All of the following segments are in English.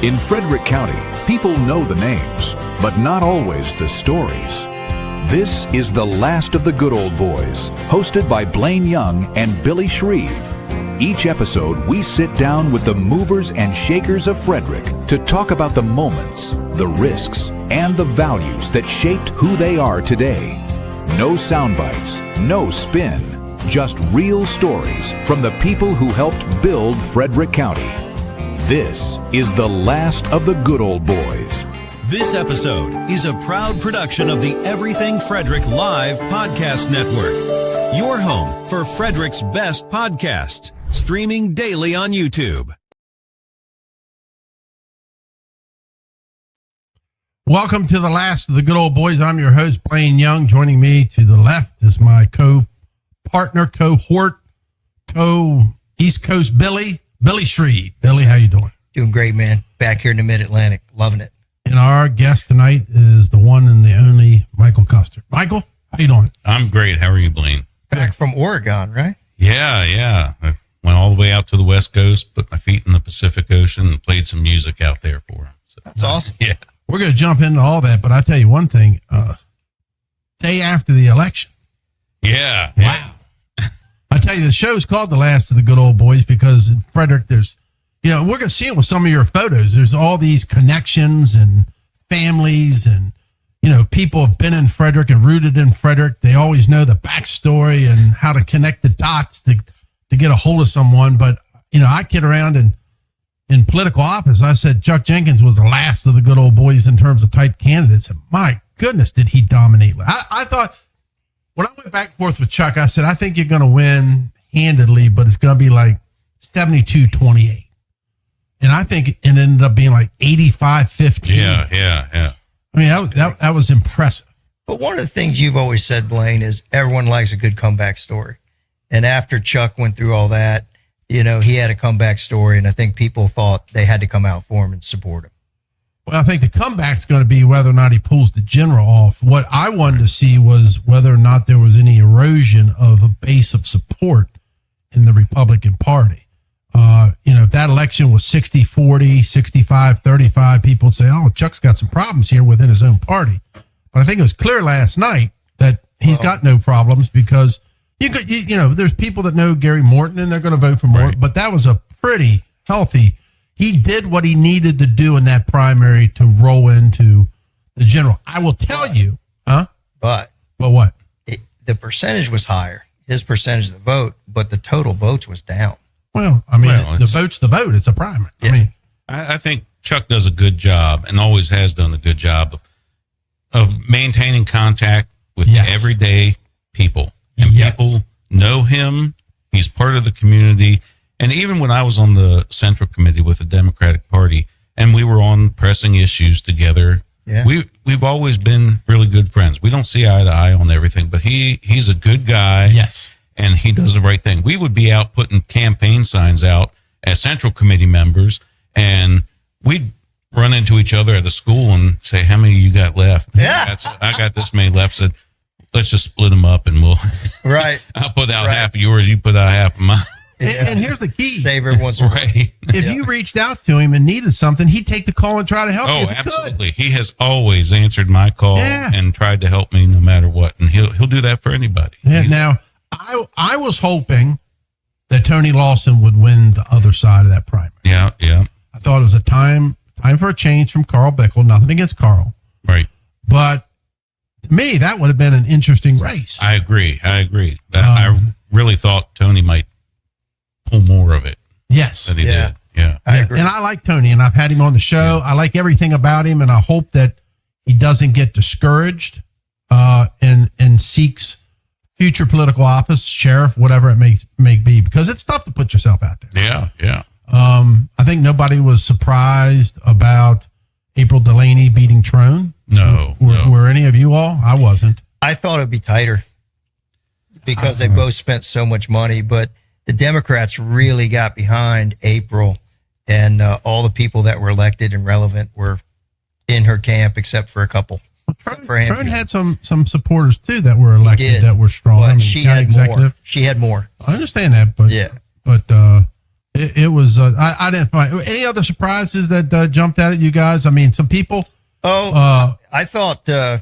In Frederick County, people know the names, but not always the stories. This is The Last of the Good Old Boys, hosted by Blaine Young and Billy Shreve. Each episode, we sit down with the movers and shakers of Frederick to talk about the moments, the risks, and the values that shaped who they are today. No sound bites, no spin, just real stories from the people who helped build Frederick County. This is The Last of the Good Old Boys. This episode is a proud production of the Everything Frederick Live Podcast Network. Your home for Frederick's best podcasts, streaming daily on YouTube. Welcome to The Last of the Good Old Boys. I'm your host, Blaine Young. Joining me to the left is my co-partner, cohort, co-East Coast Billy Shreve. Billy, how you doing? Doing great, man. Back here in the Mid-Atlantic. Loving it. And our guest tonight is the one and the only Michael Kuster. Michael, how you doing? I'm great. How are you, Blaine? Back from Oregon, right? Yeah. I went all the way out to the West Coast, put my feet in the Pacific Ocean, and played some music out there for him. So, that's awesome. Yeah. We're going to jump into all that, but I tell you one thing. Day after the election. Yeah. Wow. I tell you, the show's called The Last of the Good Old Boys because in Frederick, there's, we're going to see it with some of your photos. There's all these connections and families and, people have been in Frederick and rooted in Frederick. They always know the backstory and how to connect the dots to get a hold of someone. But, I kid around and in political office, I said Chuck Jenkins was the last of the good old boys in terms of type candidates. And my goodness, did he dominate. I thought, when I went back and forth with Chuck, I said, I think you're going to win handedly, but it's going to be like 72-28. And I think it ended up being like 85-15. Yeah. I mean, that was impressive. But one of the things you've always said, Blaine, is everyone likes a good comeback story. And after Chuck went through all that, he had a comeback story, and I think people thought they had to come out for him and support him. Well, I think the comeback's going to be whether or not he pulls the general off. What I wanted to see was whether or not there was any erosion of a base of support in the Republican Party. If that election was 60-40, 65-35, people would say, oh, Chuck's got some problems here within his own party. But I think it was clear last night that he's got no problems because there's people that know Gary Morton and they're going to vote for Morton, right. But that was a pretty healthy. He did what he needed to do in that primary to roll into the general. I will tell you, But what? The percentage was higher, his percentage of the vote, but the total votes was down. Well, the vote's the vote. It's a primary. Yeah. I think Chuck does a good job and always has done a good job of maintaining contact with everyday people. And people know him. He's part of the community. And even when I was on the Central Committee with the Democratic Party and we were on pressing issues together, we've always been really good friends. We don't see eye to eye on everything, but he's a good guy. Yes. And he does the right thing. We would be out putting campaign signs out as Central Committee members, and we'd run into each other at a school and say, how many you got left? Yeah. I got this many left. Said, let's just split them up and we'll right. I'll put out half of yours, you put out half of mine. And here's the key. Save everyone's right. If you reached out to him and needed something, he'd take the call and try to help you. Oh, absolutely. He has always answered my call and tried to help me no matter what. And he'll do that for anybody. Yeah. Now, I was hoping that Tony Lawson would win the other side of that primary. Yeah. I thought it was a time for a change from Carl Bickle. Nothing against Carl. Right. But to me, that would have been an interesting race. I agree. I really thought Tony might pull more of it. Yes. That he did. Yeah. I agree. And I like Tony, and I've had him on the show. I like everything about him, and I hope that he doesn't get discouraged and seeks future political office, sheriff, whatever it may be, because it's tough to put yourself out there. Yeah. I think nobody was surprised about April Delaney beating Trone. No. Were any of you all? I wasn't. I thought it'd be tighter because they both spent so much money, but the Democrats really got behind April, and all the people that were elected and relevant were in her camp, except for a couple. Trone had some supporters too that were elected that were strong. But she had executive. more. She had more. I understand that, but It was. I didn't find any other surprises that jumped out at you guys. I mean, some people. I thought. I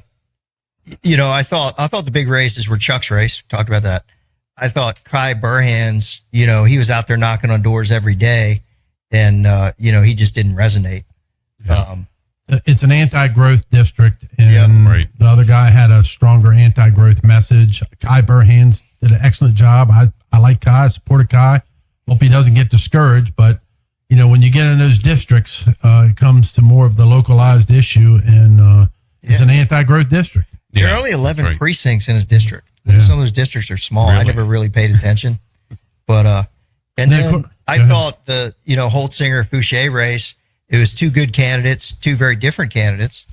thought the big races were Chuck's race. Talked about that. I thought Kai Burhan's. He was out there knocking on doors every day, and he just didn't resonate. Yeah. It's an anti-growth district, and the other guy had a stronger anti-growth message. Kai Burhan's did an excellent job. I like Kai. I supported Kai. Hope he doesn't get discouraged, but when you get in those districts, it comes to more of the localized issue, and it's an anti-growth district. There are only 11 precincts in his district. Yeah. Some of those districts are small. Really? I never really paid attention, but then I thought the Holtzinger Fouché race. It was two good candidates, two very different candidates.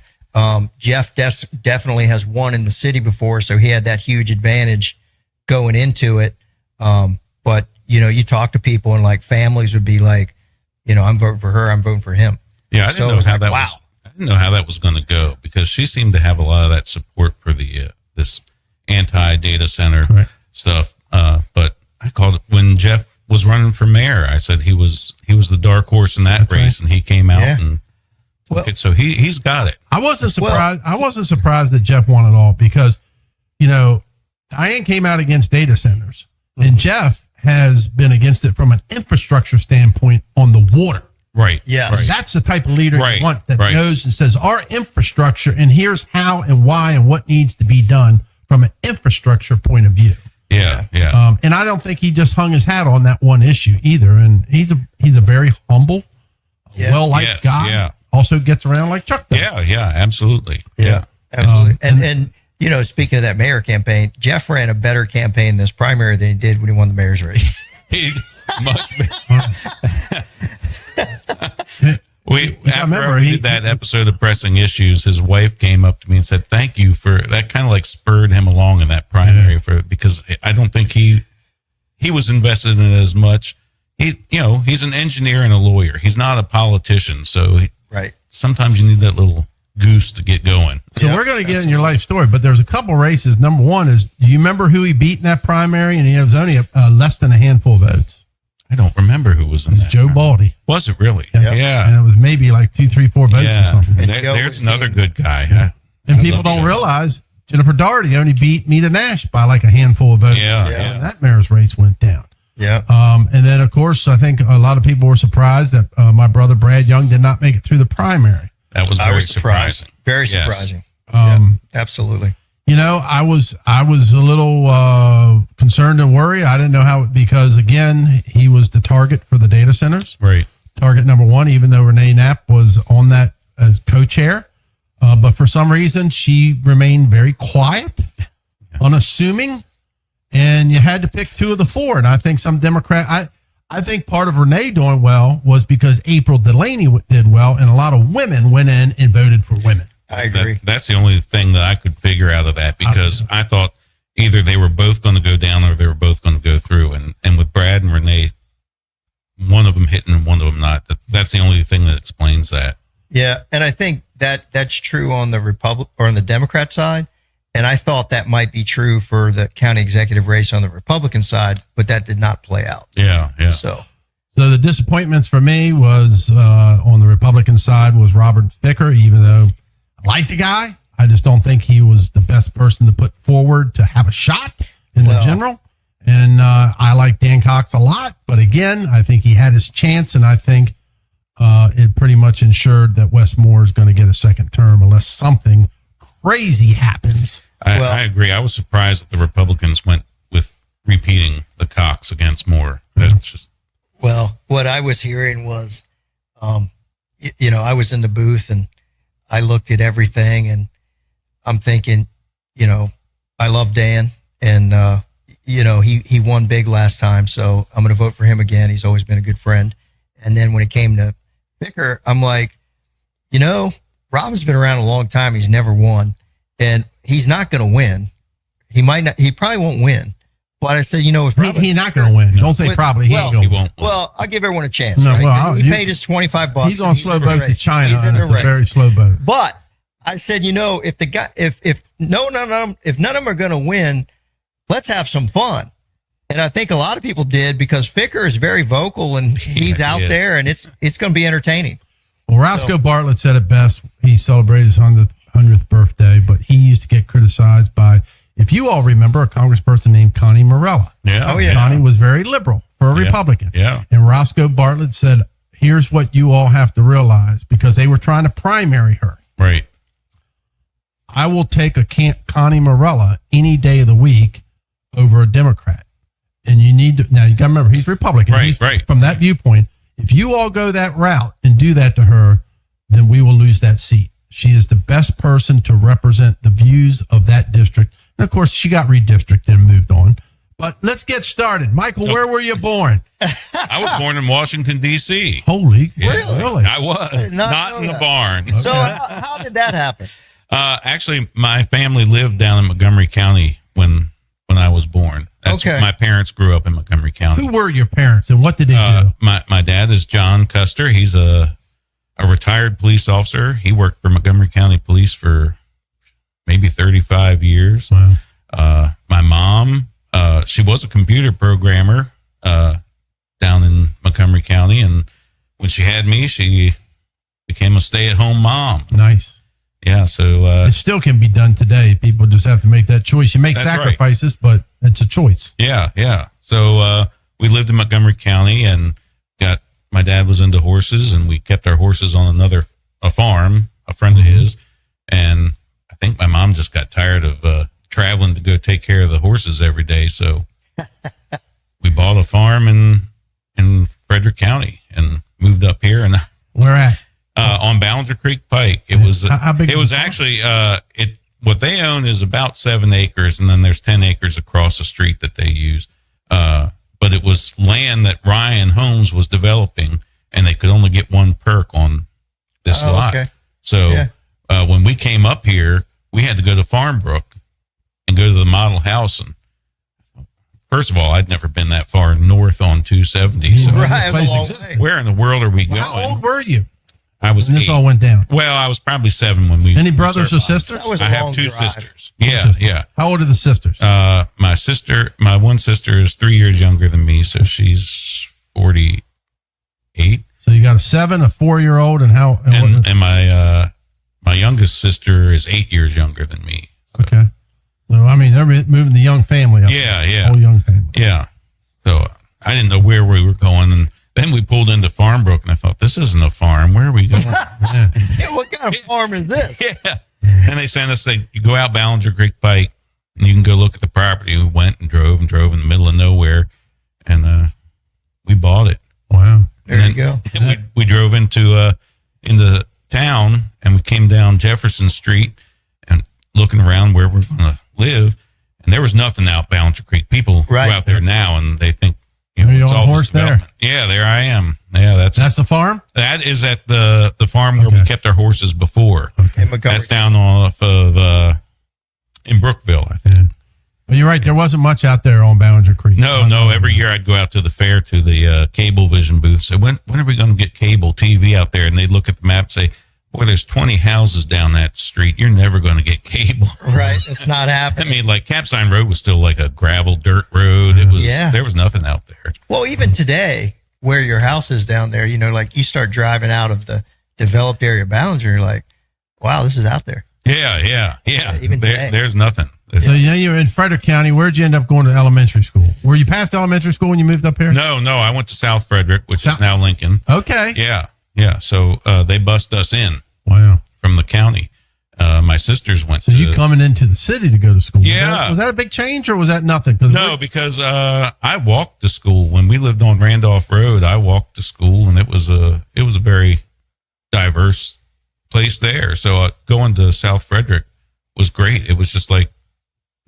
Jeff definitely has won in the city before, so he had that huge advantage going into it. But you talk to people and like families would be like, I'm voting for her, I'm voting for him. Yeah, I didn't know how that was going to go, because she seemed to have a lot of that support for the this anti-data center stuff. But I called it when Jeff was running for mayor. I said he was the dark horse in that race, and he came out and took it. So he's got it. I wasn't surprised. I wasn't surprised that Jeff won it all, because Diane came out against data centers, and Jeff has been against it from an infrastructure standpoint on the water. Right. Yes. Right. That's the type of leader you want, that knows and says our infrastructure, and here's how and why and what needs to be done from an infrastructure point of view. Yeah. And I don't think he just hung his hat on that one issue either. And he's a very humble, well-liked guy. Yeah. Also gets around like Chuck does. Yeah, absolutely. Yeah, absolutely. And speaking of that mayor campaign, Jeff ran a better campaign this primary than he did when he won the mayor's race. Much better. After we did that episode of Pressing Issues, his wife came up to me and said, "Thank you for that." Kind of like spurred him along in that primary because I don't think he was invested in it as much. He's an engineer and a lawyer. He's not a politician, so sometimes you need that little goose to get going. So we're going to get in your life story, but there's a couple races. Number one is, do you remember who he beat in that primary? And he was only less than a handful of votes. I don't remember who was in that. Joe Baldy. Was it really? Yeah. And it was maybe like 2, 3, 4 votes or something. There's another good guy. And people don't realize Jennifer Doherty only beat Meta Nash by like a handful of votes. Yeah. That mayor's race went down. Yeah. And then, of course, I think a lot of people were surprised that my brother Brad Young did not make it through the primary. That was very surprising. Very surprising. Absolutely. I was a little concerned and worried. I didn't know how, because again, he was the target for the data centers. Right. Target number one, even though Renee Knapp was on that as co-chair. But for some reason, she remained very quiet, unassuming, and you had to pick 2 of the 4. And I think some Democrat, I think part of Renee doing well was because April Delaney did well, and a lot of women went in and voted for women. I agree. That's the only thing that I could figure out of that, because I thought either they were both going to go down or they were both going to go through. And with Brad and Renee, one of them hitting and one of them not, that's the only thing that explains that. Yeah. And I think that's true on the on the Democrat side. And I thought that might be true for the county executive race on the Republican side, but that did not play out. Yeah. So the disappointments for me was on the Republican side was Robert Ficker, even though I like the guy, I just don't think he was the best person to put forward to have a shot in the general. And I like Dan Cox a lot, but again, I think he had his chance, and I think it pretty much ensured that Wes Moore is going to get a second term unless something crazy happens. I agree. I was surprised that the Republicans went with repeating the Cox against Moore. That's just. Well, what I was hearing was, I was in the booth and I looked at everything, and I'm thinking, I love Dan, and he won big last time, so I'm going to vote for him again. He's always been a good friend. And then when it came to Ficker, I'm like, Rob's been around a long time. He's never won, and he's not going to win. He might not. He probably won't win. But I said, if he's not going to win. Don't say probably. He ain't going to win. Well, I'll give everyone a chance. No, right? well, he paid his $25. He's on slow boat to China, and it's a very slow boat. But I said, if the guy, if none of them are going to win, let's have some fun. And I think a lot of people did because Ficker is very vocal and he's out there, and it's going to be entertaining. Well, Roscoe Bartlett said it best. He celebrated his 100th birthday, but he used to get criticized by, if you all remember, a congressperson named Connie Morella. Yeah. Oh, yeah. Connie was very liberal for a Republican. Yeah. And Roscoe Bartlett said, here's what you all have to realize, because they were trying to primary her. Right. I will take a Connie Morella any day of the week over a Democrat. And you need to, now you got to remember, he's Republican. Right, right. From that viewpoint, if you all go that route and do that to her, then we will lose that seat. She is the best person to represent the views of that district. And of course, she got redistricted and moved on. But let's get started. Michael, where were you born? I was born in Washington, D.C. Holy, Really? I was not in the barn. Okay. So how did that happen? Actually, my family lived down in Montgomery County when I was born. Okay. My parents grew up in Montgomery County. Who were your parents and what did they do? My dad is John Kuster. He's a retired police officer. He worked for Montgomery County Police for maybe 35 years. Wow. My mom, she was a computer programmer down in Montgomery County, and when she had me, she became a stay-at-home mom. Nice. Yeah, so It still can be done today. People just have to make that choice. You make That's sacrifices, but it's a choice. yeah. So we lived in Montgomery County, and my dad was into horses, and we kept our horses on a farm, a friend of his, and I think my mom just got tired of traveling to go take care of the horses every day, so we bought a farm in Frederick County and moved up here, and Where at? on Ballinger Creek Pike. It was How big it was was the farm? actually what they own is about 7 acres, and then there's 10 acres across the street that they use. But it was land that Ryan Holmes was developing, and they could only get one perk on this lot. Okay. So when we came up here, we had to go to Farmbrook and go to the model house. And first of all, I'd never been that far north on 270. So Right, Place a long exists. way. where in the world are we going? How old were you I was when this 8. all went down? Well, I was probably 7 when we. Any brothers or sisters? That was a I have long 2 drive. sisters. Yeah. How old are the sisters? My one sister is 3 years younger than me, so she's 48. So you got a 7, a 4-year-old, and how? And my youngest sister is 8 years younger than me. So, okay. So I mean, they're moving the young family up. Yeah. Whole young family. Yeah. So I didn't know where we were going, and then we pulled into Farmbrook, and I thought, this isn't a farm. Where are we going? Yeah. Yeah, what kind of farm is this? Yeah. And they sent us, you go out Ballinger Creek Pike, and you can go look at the property. We went and drove in the middle of nowhere, and we bought it. Wow. There you go. And we drove into town, and we came down Jefferson Street and looking around where we're going to live, and there was nothing out Ballinger Creek. People Right. go out there now, and they think, Are you it's on a all horse this development. Yeah, there I am. Yeah, That's the farm? that is at the farm where we Okay. kept our horses before. In Montgomery. That's down off of in Brookville, I think. Yeah. Well, you're right. There wasn't much out there on Ballinger Creek. No. Every year I'd go out to the fair to the cable vision booth. Say, when are we going to get cable TV out there? And they'd look at the map and say, boy, there's 20 houses down that street. You're never going to get cable. Right. It's not I happening. mean, like Capsine Road was still like a gravel dirt road. It was, Yeah. there was nothing out there. Well, even today, where your house is down there, like you start driving out of the developed area of Ballinger, you're like, wow, this is out there. Yeah. Even today. There's nothing. So you're in Frederick County. Where'd you end up going to elementary school? Were you past elementary school when you moved up here? No, I went to South Frederick, which is now Lincoln. Okay. Yeah. So they bussed us in Wow. from the county. My sisters went So to. you coming into the city to go to school? Yeah. Was that a big change or was that nothing? No, because I walked to school when we lived on Randolph Road. I walked to school, and it was a very diverse place there. So going to South Frederick was great. It was just like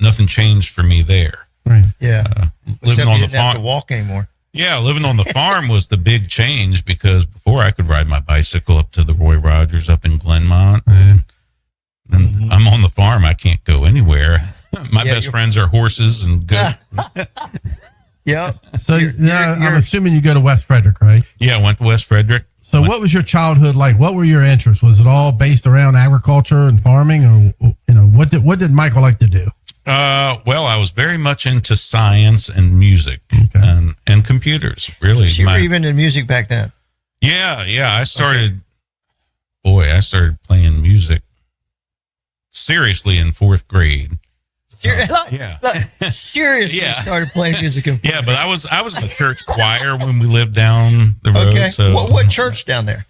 nothing changed for me there. Right. Yeah. Living Except on you the didn't have to farm. walk anymore. Yeah, living on the farm was the big change because before I could ride my bicycle up to the Roy Rogers up in Glenmont. Yeah. Then I'm on the farm. I can't go anywhere. My Yeah, best you're- friends are horses and goats. Yeah. So now I'm assuming you go to West Frederick, right? Yeah, I went to West Frederick. So what was your childhood like? What were your interests? Was it all based around agriculture and farming, or what did Michael like to do? Well, I was very much into science and music and computers, really. So you were even in music back then? Yeah. I started playing music seriously in 4th grade. Seriously, started playing music in 4th grade. But I was in the church choir when we lived down the road. Okay. So What church down there?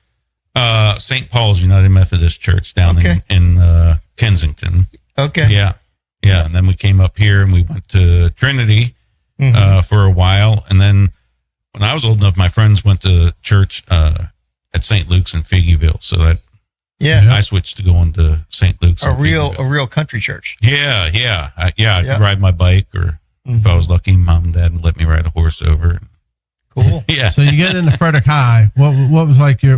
St. Paul's United Methodist Church down in Kensington. Okay. Yeah. And then we came up here and we went to Trinity for a while. And then when I was old enough, my friends went to church at St. Luke's in Figgyville. So that I switched to going to St. Luke's. A real country church. Yeah. I could ride my bike, or if I was lucky, mom and dad would let me ride a horse over. Cool. Yeah. So you get into Frederick High. What was like you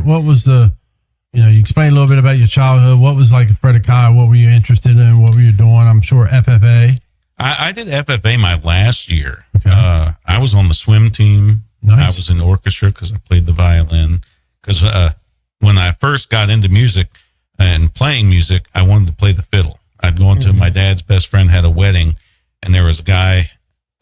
explained a little bit about your childhood. What was like at Frederick High? What were you interested in? What were you doing? I'm sure FFA. I did FFA my last year. Okay. I was on the swim team. Nice. I was in orchestra because I played the violin. Because when I first got into music and playing music, I wanted to play the fiddle. I'd gone to my dad's best friend had a wedding, and there was a guy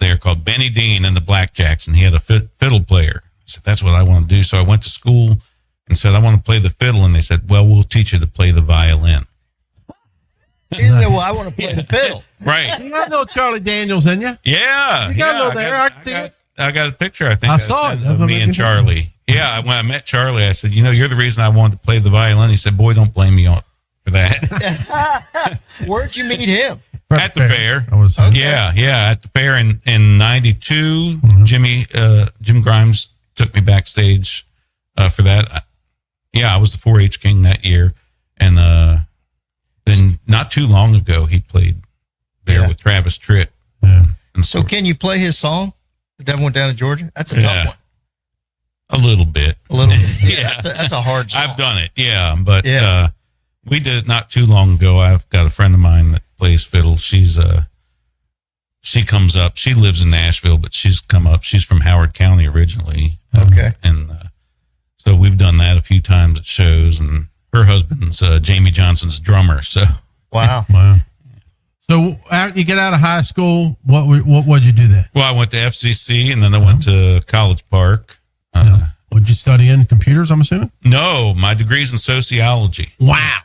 there called Benny Dean and the Blackjacks, and he had a fiddle player. I said, that's what I want to do. So I went to school and said, I want to play the fiddle. And they said, well, we'll teach you to play the violin. He said, well, I want to play the fiddle. Right. You got a little Charlie Daniels in you. Yeah. You got a little there. I can see it. I got a picture, I think. I saw it. Of me and Charlie. Yeah. When I met Charlie, I said, you're the reason I wanted to play the violin. He said, boy, don't blame me for that. Where'd you meet him? At the fair. I was At the fair in 92. Jim Grimes took me backstage for that. I was the 4-H king that year. And then not too long ago, he played there with Travis Tritt. Yeah. So can you play his song, The Devil Went Down to Georgia? That's a tough one. A little bit. Yeah. That's a hard song. I've done it. Yeah. But we did it not too long ago. I've got a friend of mine that plays fiddle. She comes up. She lives in Nashville, but she's come up. She's from Howard County originally. So we've done that a few times at shows, and her husband's Jamie Johnson's drummer. So wow. So after you get out of high school, what'd you do then? Well, I went to FCC, and then I went to College Park. What'd you study in? Computers, I'm assuming? No, my degree's in sociology. Wow.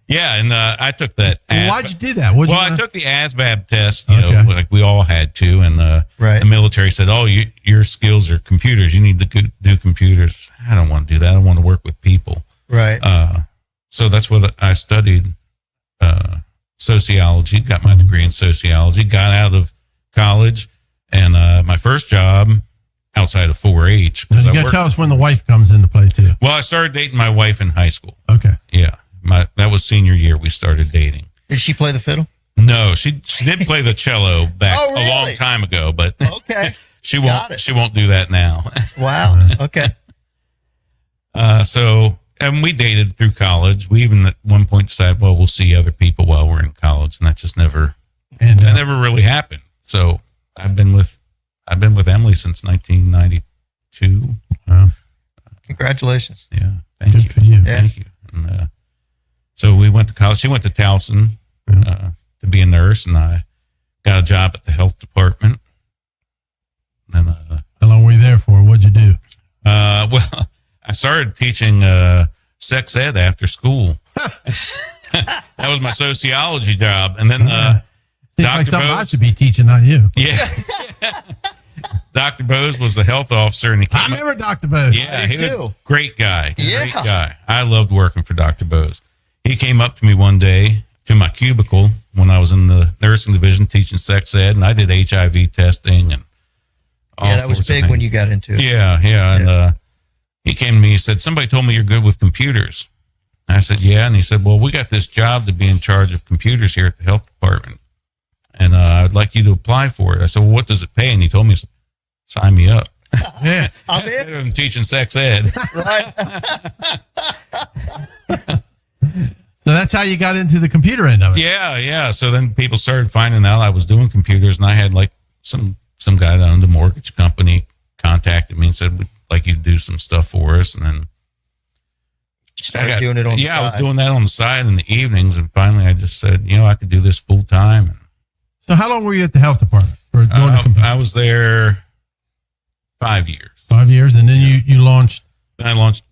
Yeah, and I took that. Why'd you do that? I took the ASVAB test, like we all had to, and the military said, "Oh, your skills are computers. You need to do computers." I don't want to do that. I want to work with people. Right. So that's what I studied. Sociology. Got my degree in sociology. Got out of college, and my first job outside of 4-H. You got to tell us when the wife comes into play too. Well, I started dating my wife in high school. Okay. Yeah. That was senior year we started dating. Did she play the fiddle? No, she did play the cello back Oh, really? a long time ago, but okay. she won't do that now. Wow. Okay. And we dated through college. We even at one point decided, well, we'll see other people while we're in college, and that just never really happened. So I've been with Emily since 1992. Wow. Congratulations. Yeah. Good for you. Yeah. Thank you. And, so we went to college. She went to Towson to be a nurse, and I got a job at the health department. Then, how long were you there for? What'd you do? Well, I started teaching sex ed after school. That was my sociology job, and then Seems Dr. like something I Bose, should be teaching, not you. yeah, Dr. Bose was the health officer, and he came. I remember Dr. Bose. Yeah, me he was too. a great guy. Yeah. Great guy. I loved working for Dr. Bose. He came up to me one day to my cubicle when I was in the nursing division teaching sex ed, and I did HIV testing and all that was sorts of big when things. you got into it. Yeah. And he came to me and said, somebody told me you're good with computers. And I said, yeah. And he said, well, we got this job to be in charge of computers here at the health department, and I'd like you to apply for it. I said, well, what does it pay? And he told me, sign me up. Yeah. I'm in. Better than teaching sex ed. Right. So that's how you got into the computer end of it. Yeah. So then people started finding out I was doing computers, and I had like some guy that owned a mortgage company contacted me and said, we'd like you to do some stuff for us. And then Started doing it on the side. I was doing that on the side in the evenings. And finally I just said, I could do this full time. And So how long were you at the health department? For doing the computer? I was there 5 years. 5 years, and then you launched. Then I launched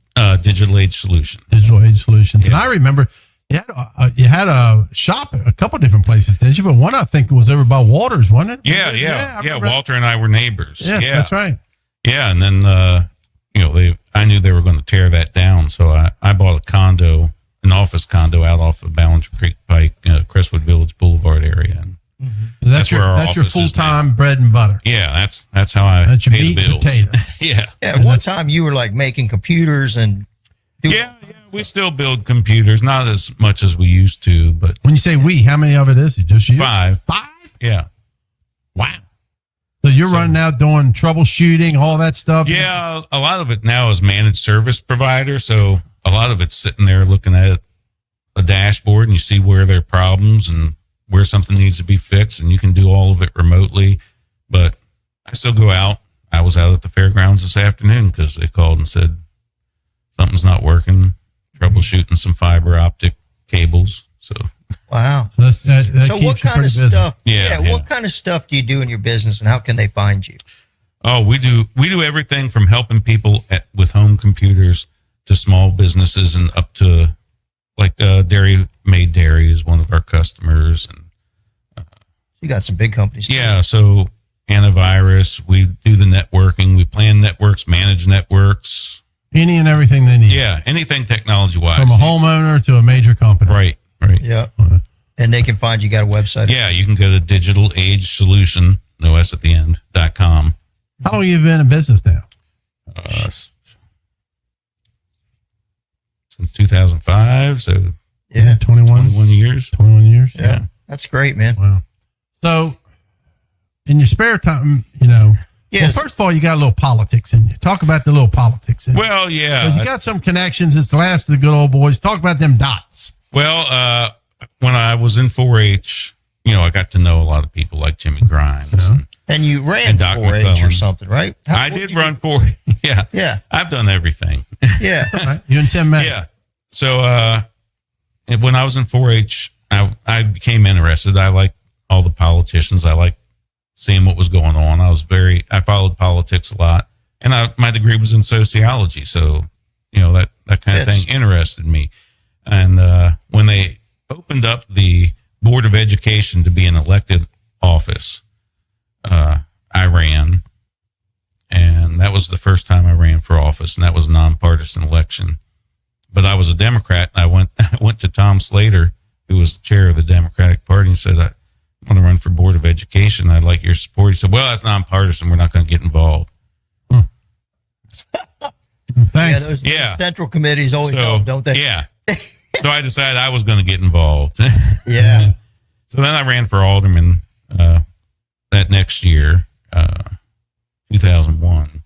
Digital Age Solutions. Digital Age Solutions, Yeah. and I remember you had a shop at a couple different places, didn't you? But one I think was over by Waters, wasn't it? Yeah. Walter and I were neighbors. Yes, yeah. that's right. Yeah, and then I knew they were going to tear that down, so I bought an office condo out off of Ballinger Creek Pike, Crestwood Village Boulevard area. And So that's where our your office is full time now. bread and butter. Yeah, that's how I That's your pay meat the and bills. potato. Yeah. Yeah, at one time you were like making computers and Yeah, we still build computers, not as much as we used to, but When you say we, how many of it is it? Just you? 5. 5? Yeah. Wow. So you're running out doing troubleshooting, all that stuff. Yeah, a lot of it now is managed service provider. So a lot of it's sitting there looking at a dashboard and you see where there are problems and where something needs to be fixed, and you can do all of it remotely. But I still go out. I was out at the fairgrounds this afternoon because they called and said something's not working, troubleshooting some fiber optic cables. So wow. So, that So keeps what you kind pretty of busy. stuff? Yeah. What kind of stuff do you do in your business, and how can they find you? Oh, we do everything from helping people with home computers to small businesses and up to like Dairy Made Dairy is one of our customers. And You got some big companies. too. yeah, so antivirus, we do the networking, we plan networks, manage networks. Any and everything they need. Yeah, anything technology wise. From a homeowner to a major company. Right. Yeah. And they can find you got a website. Yeah, you can go to Digital Age Solution, no S at the end, .com. How long have you been in business now? Since 2005, so Yeah. 21 years. 21 years. Yeah. That's great, man. Wow. So, in your spare time, well, Yes. first of all, you got a little politics in you. Talk about the little politics in you. Well, 'Cause yeah. you got some connections. It's the last of the good old boys. Talk about them dots. Well, when I was in 4-H, I got to know a lot of people like Jimmy Grimes. And you ran And Doc 4-H or McClellan. something, right? I did run 4. Yeah. Yeah. I've done everything. Yeah. All right. You and Tim met. Yeah. So when I was in 4-H, I became interested. I like all the politicians. I like seeing what was going on. I followed politics a lot, and my degree was in sociology. So, that kind of thing interested me. And when they opened up the Board of Education to be an elected office, I ran, and that was the first time I ran for office, and that was a nonpartisan election. But I was a Democrat. I went to Tom Slater, who was the chair of the Democratic Party, and said, I want to run for Board of Education. I'd like your support. He said, well, that's nonpartisan. We're not going to get involved. Thanks. Those central committees always help, don't they? Yeah. So I decided I was going to get involved. Yeah. So then I ran for alderman that next year, 2001.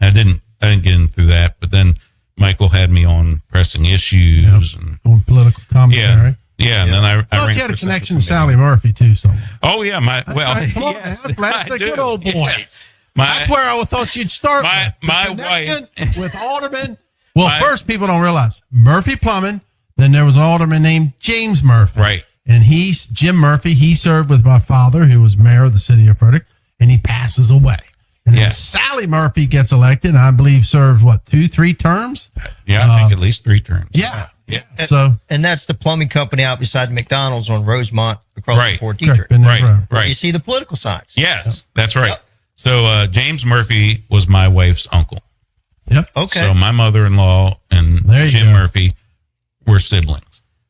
I didn't get in through that, but then Michael had me on pressing issues and On political commentary. yeah. And then I thought ran you had a for connection to Central Sally Murphy too. So Oh yeah, Come on, man. That's I the do. good old boys. Yes. That's where I thought you'd start. my with. The wife- connection with alderman. Well, My- first people don't realize Murphy Plumbing. Then there was an alderman named James Murphy. Right. And Jim Murphy. He served with my father, who was mayor of the city of Frederick, and he passes away. And then Yes. Sally Murphy gets elected. I believe served 2-3 terms. Yeah, I think at least 3 terms. Yeah. Yeah. So And that's the plumbing company out beside the McDonald's on Rosemont across Right. from Fort correct, Dietrich. been there Right. forever. Right. You see the political signs. Yes, that's right. Yep. So James Murphy was my wife's uncle. Yep. Okay. So my mother-in-law and There you Jim go. Murphy were siblings.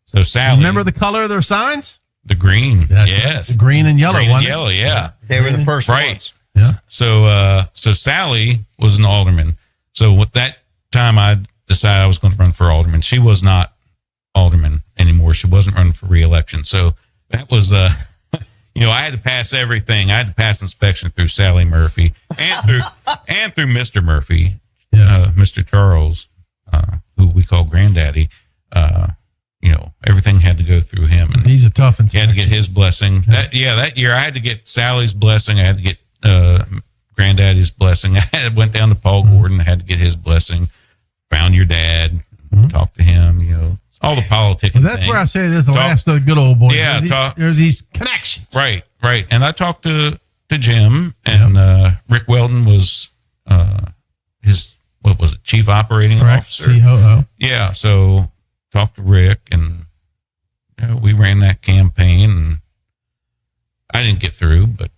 So Sally, Remember the color of their signs? the green, That's yes, right. The green and yellow. green and wasn't it? yellow, yeah. They were the first Right. ones. Yeah. So Sally was an alderman. So with that time, I decided I was going to run for alderman. She was not alderman anymore. She wasn't running for re-election. So that was, I had to pass everything. I had to pass inspection through Sally Murphy and through Mr. Murphy, Yes. Mr. Charles, who we call Granddaddy. Everything had to go through him, and He's a tough he had to inspection. get his blessing. That year I had to get Sally's blessing. I had to get Granddaddy's blessing. I went down to Paul Gordon. I had to get his blessing. Found your dad, talked to him. all the politicking. Well, that's thing. where I say this is the last of the good old boys. Yeah, there's these connections. Right. And I talked to Jim, and Rick Weldon was his, what was it, chief operating officer? COO. Yeah, so talked to Rick, and we ran that campaign, and I didn't get through, but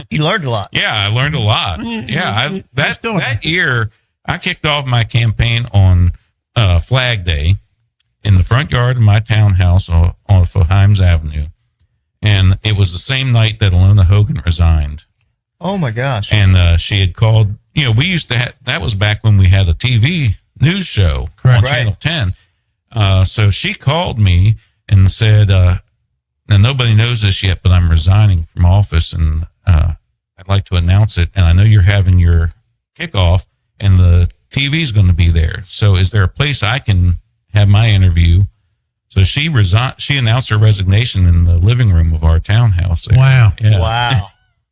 you learned a lot. yeah, I learned a lot. Yeah, that year I kicked off my campaign on Flag Day in the front yard of my townhouse on Himes Avenue, and it was the same night that Alona Hogan resigned. Oh my gosh! And she had called. We used to have, that was back when we had a TV news show on Channel 10. So she called me and said, now nobody knows this yet, but I'm resigning from office, and I'd like to announce it. And I know you're having your kickoff, and the TV's going to be there. So is there a place I can have my interview? So she announced her resignation in the living room of our townhouse there. Wow. Yeah. Wow.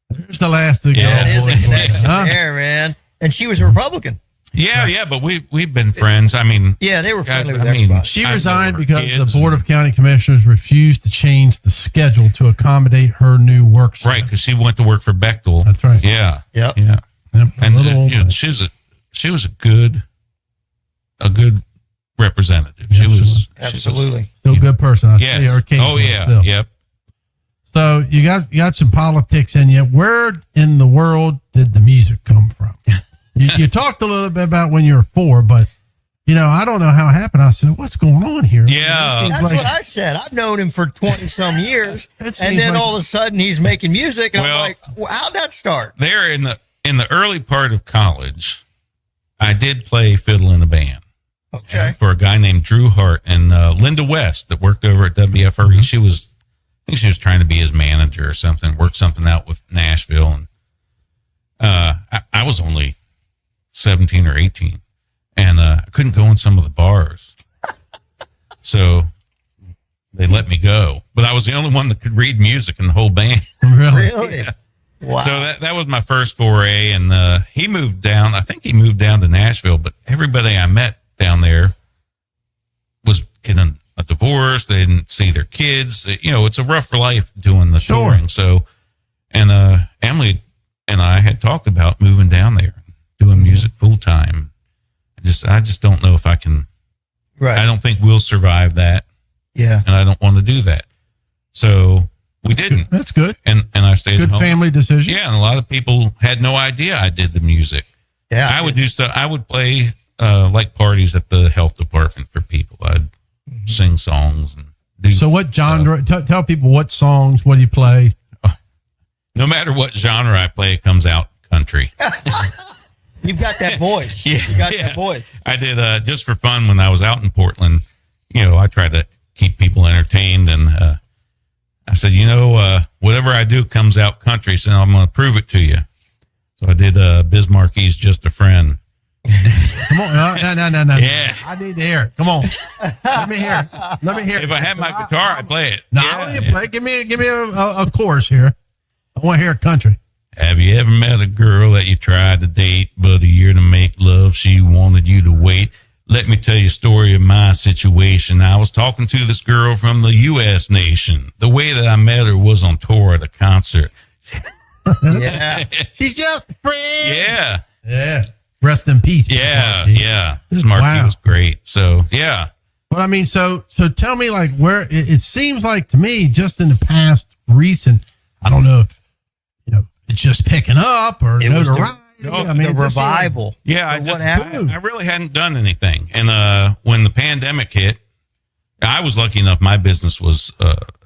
There's the last of the That is a old boys. connection there, man. And she was a Republican. Yeah, but we've been friends. I mean, Yeah, they were friendly with I mean, everybody. She I know resigned her because kids the Board of County Commissioners refused to change the schedule to accommodate her new work schedule. right, because she went to work for Bechtel. That's right. Yeah. Yep. Yeah. Yep, And old boy. she was a good representative. Yeah, She was Absolutely. Still a good person. I see her Yes. occasionally Oh yeah. still. Yep. So you got some politics in you. Where in the world did the music come from? you talked a little bit about when you were 4, but I don't know how it happened. I said, "What's going on here?" Yeah. That's what I said. I've known him for 20 some years. It And seems then like- all of a sudden he's making music. And Well- I'm like, how'd that start? There in the early part of college, I did play fiddle in a band Okay. for a guy named Drew Hart and Linda West that worked over at WFRE. I think she was trying to be his manager or something, worked something out with Nashville. And I was only 17 or 18, and I couldn't go in some of the bars. So they let me go. But I was the only one that could read music in the whole band. Really? Really? Yeah. Wow. So that was my first foray. And he moved down. I think he moved down to Nashville, but everybody I met down there was getting a divorce. They didn't see their kids. It's a rough life doing the touring. So, and Emily and I had talked about moving down there, doing music full time. I just don't know if I can. Right. I don't think we'll survive that, Yeah. and I don't want to do that. So we didn't. That's good. And I stayed Good at home. family decision. Yeah, and a lot of people had no idea I did the music. Yeah. I would do stuff. I would play like parties at the health department for people. I'd sing songs and do. So what genre? stuff. Tell people what songs. What do you play? No matter what genre I play, it comes out country. You've got that voice. Yeah, You got yeah. that voice. I did just for fun when I was out in Portland. I tried to keep people entertained, and I said, whatever I do comes out country, so I'm going to prove it to you. So I did Biz Marquis' "Just a Friend." Come on. No. Yeah. I need to hear it. Come on. Let me hear it. Let me hear it. If I had my guitar, I'd play it. No, Yeah, I don't yeah. play. Give me a chorus here. I want to hear country. Have you ever met a girl that you tried to date, but a year to make love, she wanted you to wait? Let me tell you a story of my situation. I was talking to this girl from the U.S. nation. The way that I met her was on tour at a concert. Yeah. She's just a friend. Yeah, Yeah. Rest in peace. yeah, Marquis. yeah. This Marquis Wow. was great. So, yeah. But I mean, so tell me, like, where it seems like to me, just in the past recent, I don't know if it's just picking up or It was the- notoriety. the it just revival. Yeah, So what happened? I really hadn't done anything. And when the pandemic hit, I was lucky enough. My business was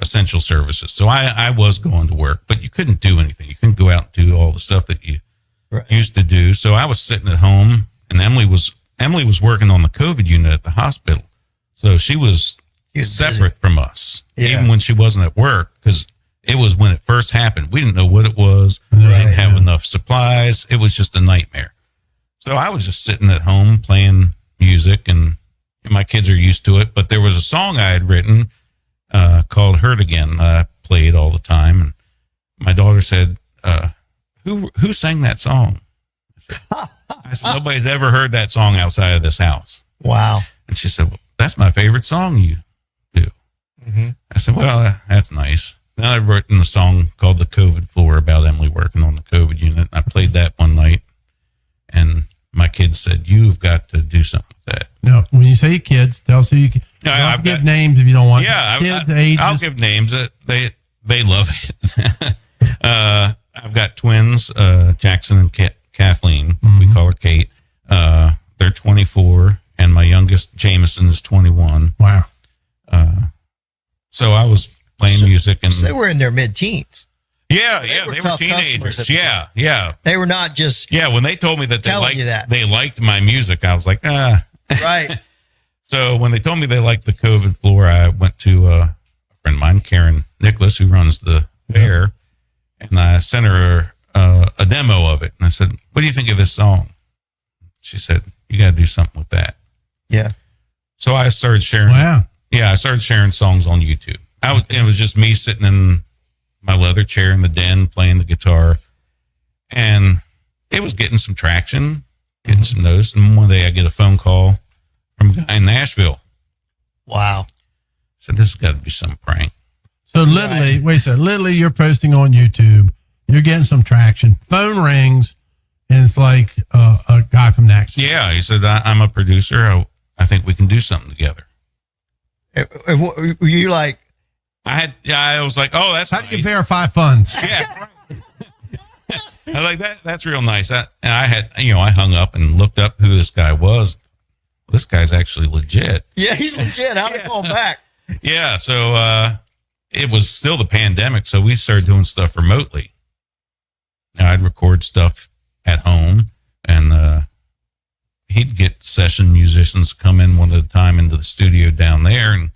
essential services, so I was going to work, but you couldn't do anything. You couldn't go out and do all the stuff that you used to do. So I was sitting at home, and Emily was working on the COVID unit at the hospital, so she was separate from us, Yeah. even when she wasn't at work, because it was when it first happened. We didn't know what it was. We Right, didn't have yeah. enough supplies. It was just a nightmare. So I was just sitting at home playing music, and my kids are used to it. But there was a song I had written called "Hurt Again." I played all the time, and my daughter said, "Who sang that song?" I said, "Nobody's ever heard that song outside of this house." Wow. And she said, that's my favorite song you do. Mm-hmm. I said, well, that's nice. Then I wrote in a song called The COVID Floor about Emily working on the COVID unit. I played that one night, and my kids said, you've got to do something with that. No, when you say kids, tell us who you can. I've give got names if you don't want. Yeah, kids, ages. I'll give names. They love it. I've got twins, Jackson and Kathleen. Mm-hmm. We call her Kate. They're 24, and my youngest, Jameson, is 21. Wow. So I was playing music, and So they were in their mid-teens. they were were tough customers teenagers. at the time. Yeah. They were not just When they told me that Telling you that. they liked my music, I was like, ah. right. So when they told me they liked the COVID Floor, I went to a friend of mine, Karen Nicholas, who runs the fair, and I sent her a demo of it. And I said, what do you think of this song? She said, you got to do something with that. Yeah. So I started sharing. Wow. Yeah, I started sharing songs on YouTube. It was just me sitting in my leather chair in the den playing the guitar, and it was getting some traction, getting some notice. And one day I get a phone call from a guy in Nashville. Wow. Said, this has got to be some prank. So literally, wait a second. Literally, you're posting on YouTube. You're getting some traction. Phone rings, and it's like a guy from Nashville. Yeah, he said, I'm a producer. I think we can do something together. Were you like, I was like, oh, that's How nice. do you verify funds? Yeah. I was like that. That's real nice. And I hung up and looked up who this guy was. This guy's actually legit. yeah, he's legit. How'd it call back? Yeah. So it was still the pandemic, so we started doing stuff remotely. Now I'd record stuff at home, and he'd get session musicians come in one at a time into the studio down there, and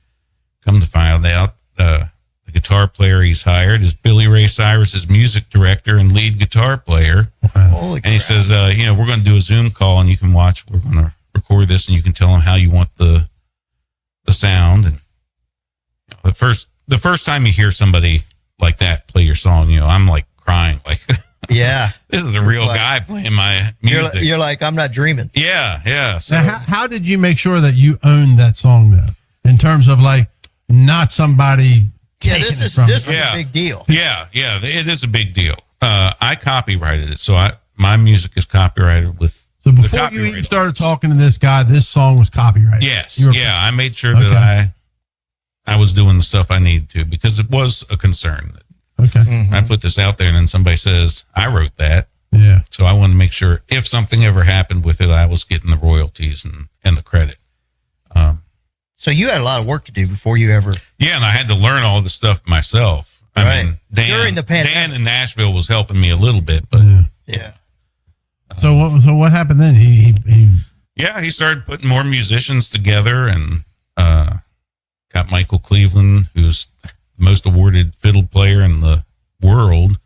come to find out the guitar player he's hired is Billy Ray Cyrus's music director and lead guitar player. Holy And he crap. says, we're going to do a Zoom call, and you can watch. We're going to record this, and you can tell them how you want the sound. And the first time you hear somebody like that play your song, I'm like crying, like Yeah. this is a real like- guy playing my music. You're like, I'm not dreaming. Yeah. So Now, how did you make sure that you owned that song though? In terms of like not somebody. Yeah, taking this it is from this you. is Yeah. a big deal. yeah, it is a big deal. I copyrighted it, so my music is copyrighted with. So the before you copyright even started office. talking to this guy, this song was copyrighted. Yes, You were- I made sure Okay. that I was doing the stuff I needed to, because it was a concern that Okay. Mm-hmm. I put this out there and then somebody says I wrote that. Yeah. So I wanted to make sure if something ever happened with it, I was getting the royalties and the credit. So you had a lot of work to do before you ever. Yeah, and I had to learn all this stuff myself. I Right. mean, Dan, During the pandemic. Dan in Nashville was helping me a little bit, but Yeah. Yeah. So what happened then? He yeah, he started putting more musicians together, and got Michael Cleveland, who's the most awarded fiddle player in the world.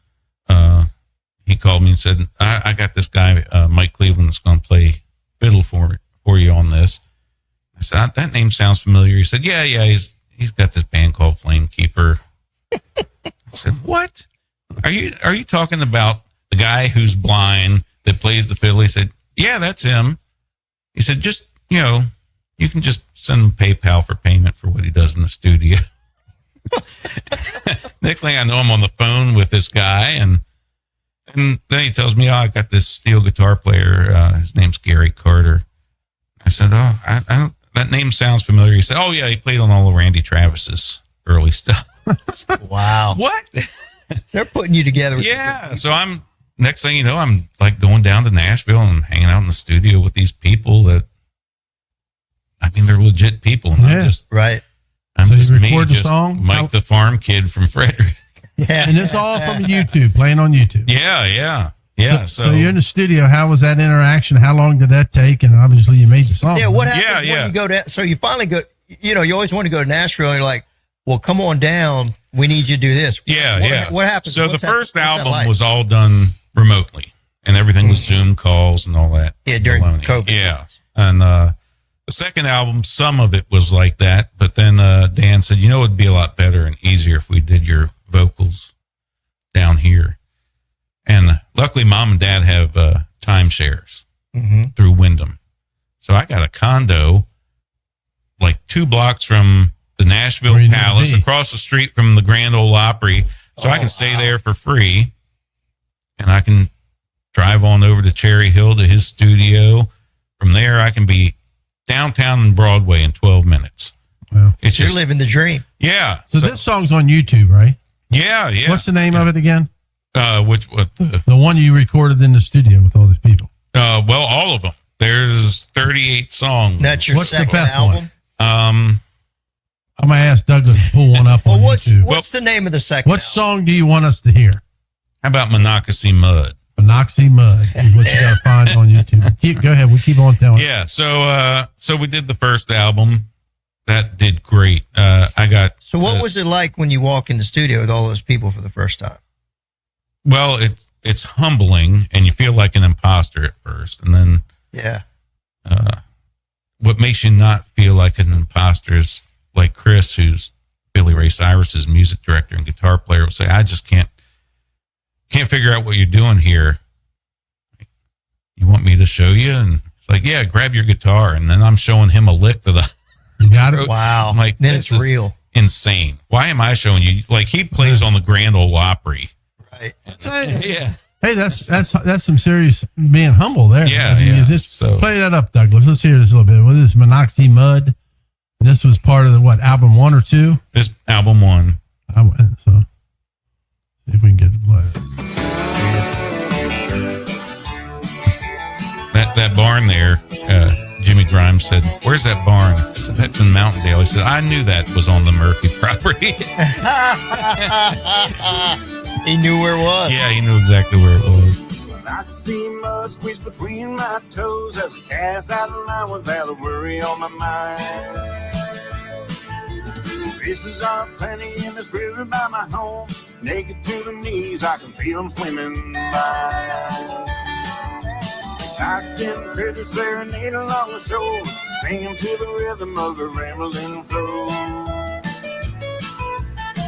He called me and said, I got this guy, Mike Cleveland, that's going to play fiddle for you on this. I said, that name sounds familiar. He said, yeah, he's got this band called Flame Keeper. I said, what? Are you talking about the guy who's blind that plays the fiddle? He said, yeah, that's him. He said, just, you can just send him PayPal for payment for what he does in the studio. Next thing I know, I'm on the phone with this guy, and then he tells me, I got this steel guitar player. His name's Gary Carter. I said, I don't, that name sounds familiar. He said, oh yeah, he played on all of Randy Travis's early stuff. Wow. What? They're putting you together. With Yeah. So next thing you know, I'm like going down to Nashville and hanging out in the studio with these people that, they're legit people. And Yeah. Right. I'm So you just me, record the just song? Mike the farm kid from Frederick. Yeah. and it's all from YouTube, playing on YouTube. Yeah. So you're in the studio. How was that interaction? How long did that take? And obviously you made the song. Yeah. What happens Yeah. when you go to? So you finally go. You always want to go to Nashville. And you're like, well, come on down. We need you to do this. Yeah. What happens? So What's the that- first what's that album like? was all done remotely, and everything was Zoom calls and all that. Yeah, during baloney. COVID. Yeah. And the second album, some of it was like that, but then Dan said, it'd be a lot better and easier if we did your vocals down here. And luckily, Mom and Dad have timeshares through Wyndham. So I got a condo like 2 blocks from the Nashville Where you need to Palace, be. across the street from the Grand Ole Opry. So I can stay there for free, and I can drive on over to Cherry Hill to his studio. From there, I can be downtown and Broadway in 12 minutes. Wow. It's You're just, living the dream. yeah. So this song's on YouTube, right? Yeah. What's the name of it again? What The one you recorded in the studio with all these people. well, all of them. There's 38 songs. That's your What's the second best album. I'm gonna ask Douglas to pull one up on Well, YouTube. what's the name of the second? What album? song do you want us to hear? How about Monocacy Mud? Monoxy Mud is what you gotta find on YouTube. Go ahead. We keep on telling. Yeah. So we did the first album. That did great. I got. So what was it like when you walk in the studio with all those people for the first time? Well, it's humbling, and you feel like an imposter at first, and then Yeah. what makes you not feel like an imposter is like Chris, who's Billy Ray Cyrus's music director and guitar player, will say, "I just can't figure out what you're doing here. You want me to show you?" And it's like, "Yeah, grab your guitar." And then I'm showing him a lick that You got it. Wow. I'm like, then this it's is real. insane. Why am I showing you? Like, he plays on the Grand Ole Opry. Right. Yeah. Hey, that's some serious being humble there. Yeah, as a yeah. musician. So- Play that up, Douglas. Let's hear this a little bit. What is this? Monoxy Mud. And this was part of the album 1 or 2? This album one. So see if we can get it to play. That barn there, Jimmy Grimes said, "Where's that barn?" I said, "That's in Mountaindale." He said, "I knew that was on the Murphy property." He knew where it was. Yeah, he knew exactly where it was. I can see mud squeeze between my toes as I cast out of line without a worry on my mind. Fishes are plenty in this river by my home. Naked to the knees, I can feel them swimming by. Tucked in critters serenade along the shores, singing to the rhythm of the rambling flow.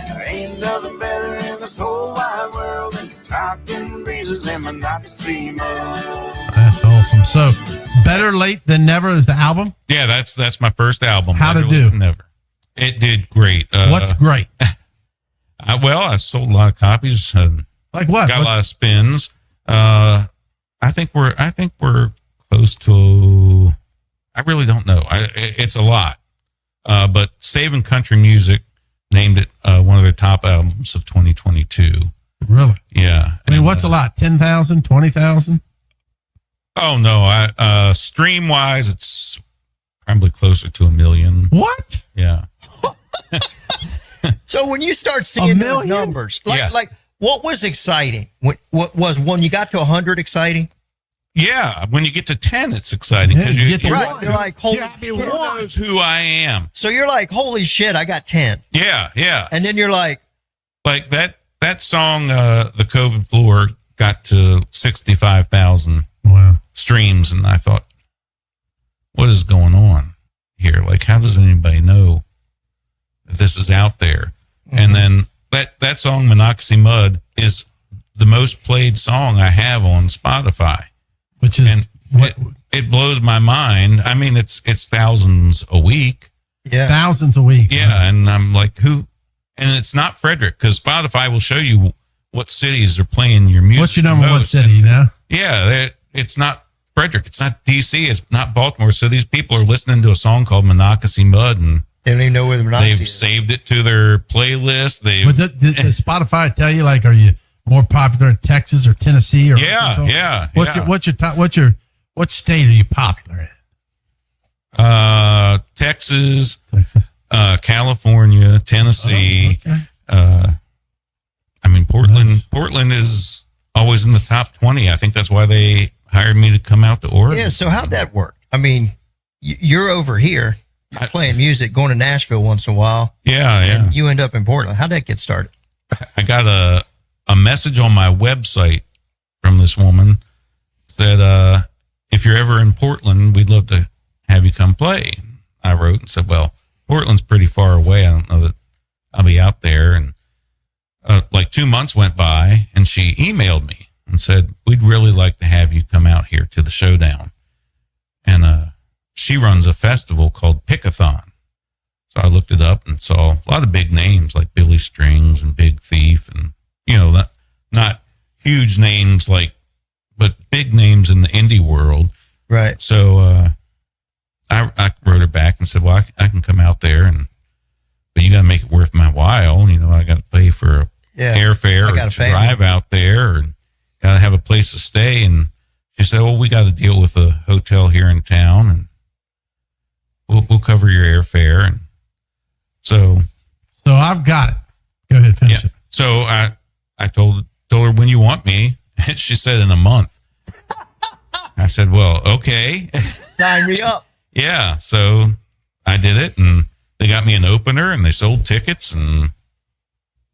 There ain't nothing better in this whole wide world than talking breezes and Monocacy Mud. That's awesome. So, Better Late Than Never is the album. Yeah, that's my first album. How'd it Better Late do? Than Never. It did great. What's great? I sold a lot of copies. Like what? Got a lot of spins. I think we're close to. I really don't know. It's a lot. But Saving Country Music named it one of their top albums of 2022. Really? Yeah. I mean, what's a lot? 10,000, 20,000? Oh no! Stream wise, it's probably closer to 1 million. What? Yeah. So when you start seeing those million? numbers, Yeah. like what was exciting? What was when you got to 100 exciting? Yeah. When you get to 10, it's exciting Yeah, because you get to Right. one. You're like, holy Yeah, shit. who knows who I am. So you're like, holy shit, I got 10. Yeah. Yeah. And then you're like, Like that song, The COVID Floor, got to 65,000 Wow. streams, and I thought, what is going on here? Like, how does anybody know that this is out there? Mm-hmm. And then that song, Monocacy Mud, is the most played song I have on Spotify. Which is And what, it blows my mind. I mean, it's thousands a week. yeah. thousands a week. Yeah. And I'm like, who? And it's not Frederick, because Spotify will show you what cities are playing your music. What's your number one most. city, you know? Yeah, it's not Frederick. It's not DC. It's not Baltimore. So these people are listening to a song called Monocacy Mud, and They don't even know where the Monocacy they've is. saved it to their playlist. But does Spotify tell you, like, are you more popular in Texas or Tennessee or Yeah, Arkansas? yeah, What's yeah. your what state are you popular in? Texas, Texas. California, Tennessee. Oh, okay. I mean, Portland. Nice. Portland is always in the top 20. I think that's why they hired me to come out to Oregon. Yeah. So how'd that work? I mean, you're over here, you're playing music, going to Nashville once in a while, Yeah, yeah. and you end up in Portland. How'd that get started? I got a message on my website from this woman that if you're ever in Portland, we'd love to have you come play. I wrote and said, well, Portland's pretty far away. I don't know that I'll be out there. And like 2 months went by, and she emailed me and said, we'd really like to have you come out here to the Showdown. And she runs a festival called Pickathon. So I looked it up and saw a lot of big names like Billy Strings and Big Thief, and not huge names but big names in the indie world. Right. So I wrote her back and said, well, I can come out there, but you got to make it worth my while. I got to pay for airfare to drive out there, and got to have a place to stay. And she said, well, we got to deal with a hotel here in town, and we'll cover your airfare. And so I've got it. Go ahead, finish it. So I told her, when you want me, and she said in a month. I said, well, okay. Sign me up. Yeah. So I did it, and they got me an opener, and they sold tickets, and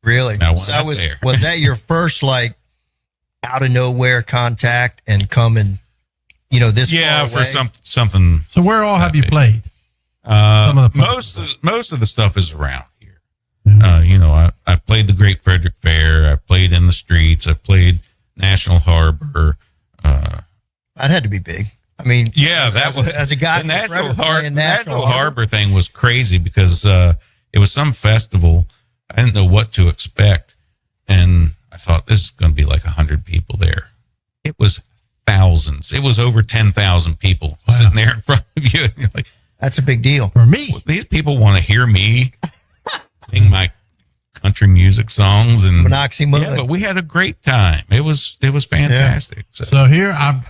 really. So was that your first out of nowhere contact and coming, this far for away? something. So where all have you played? Some of the most of the stuff is around here. I played the Great Frederick Fair. I played in the streets. I played National Harbor. That had to be big. I mean, as a guy, the National Harbor thing was crazy because it was some festival. I didn't know what to expect, and I thought this is going to be like 100 people there. It was thousands. It was over 10,000 people sitting there in front of you. And you're like, that's a big deal for me. These people want to hear me sing my country music songs and Monoxy Mud. Yeah, but we had a great time. It was fantastic. Yeah. So here I've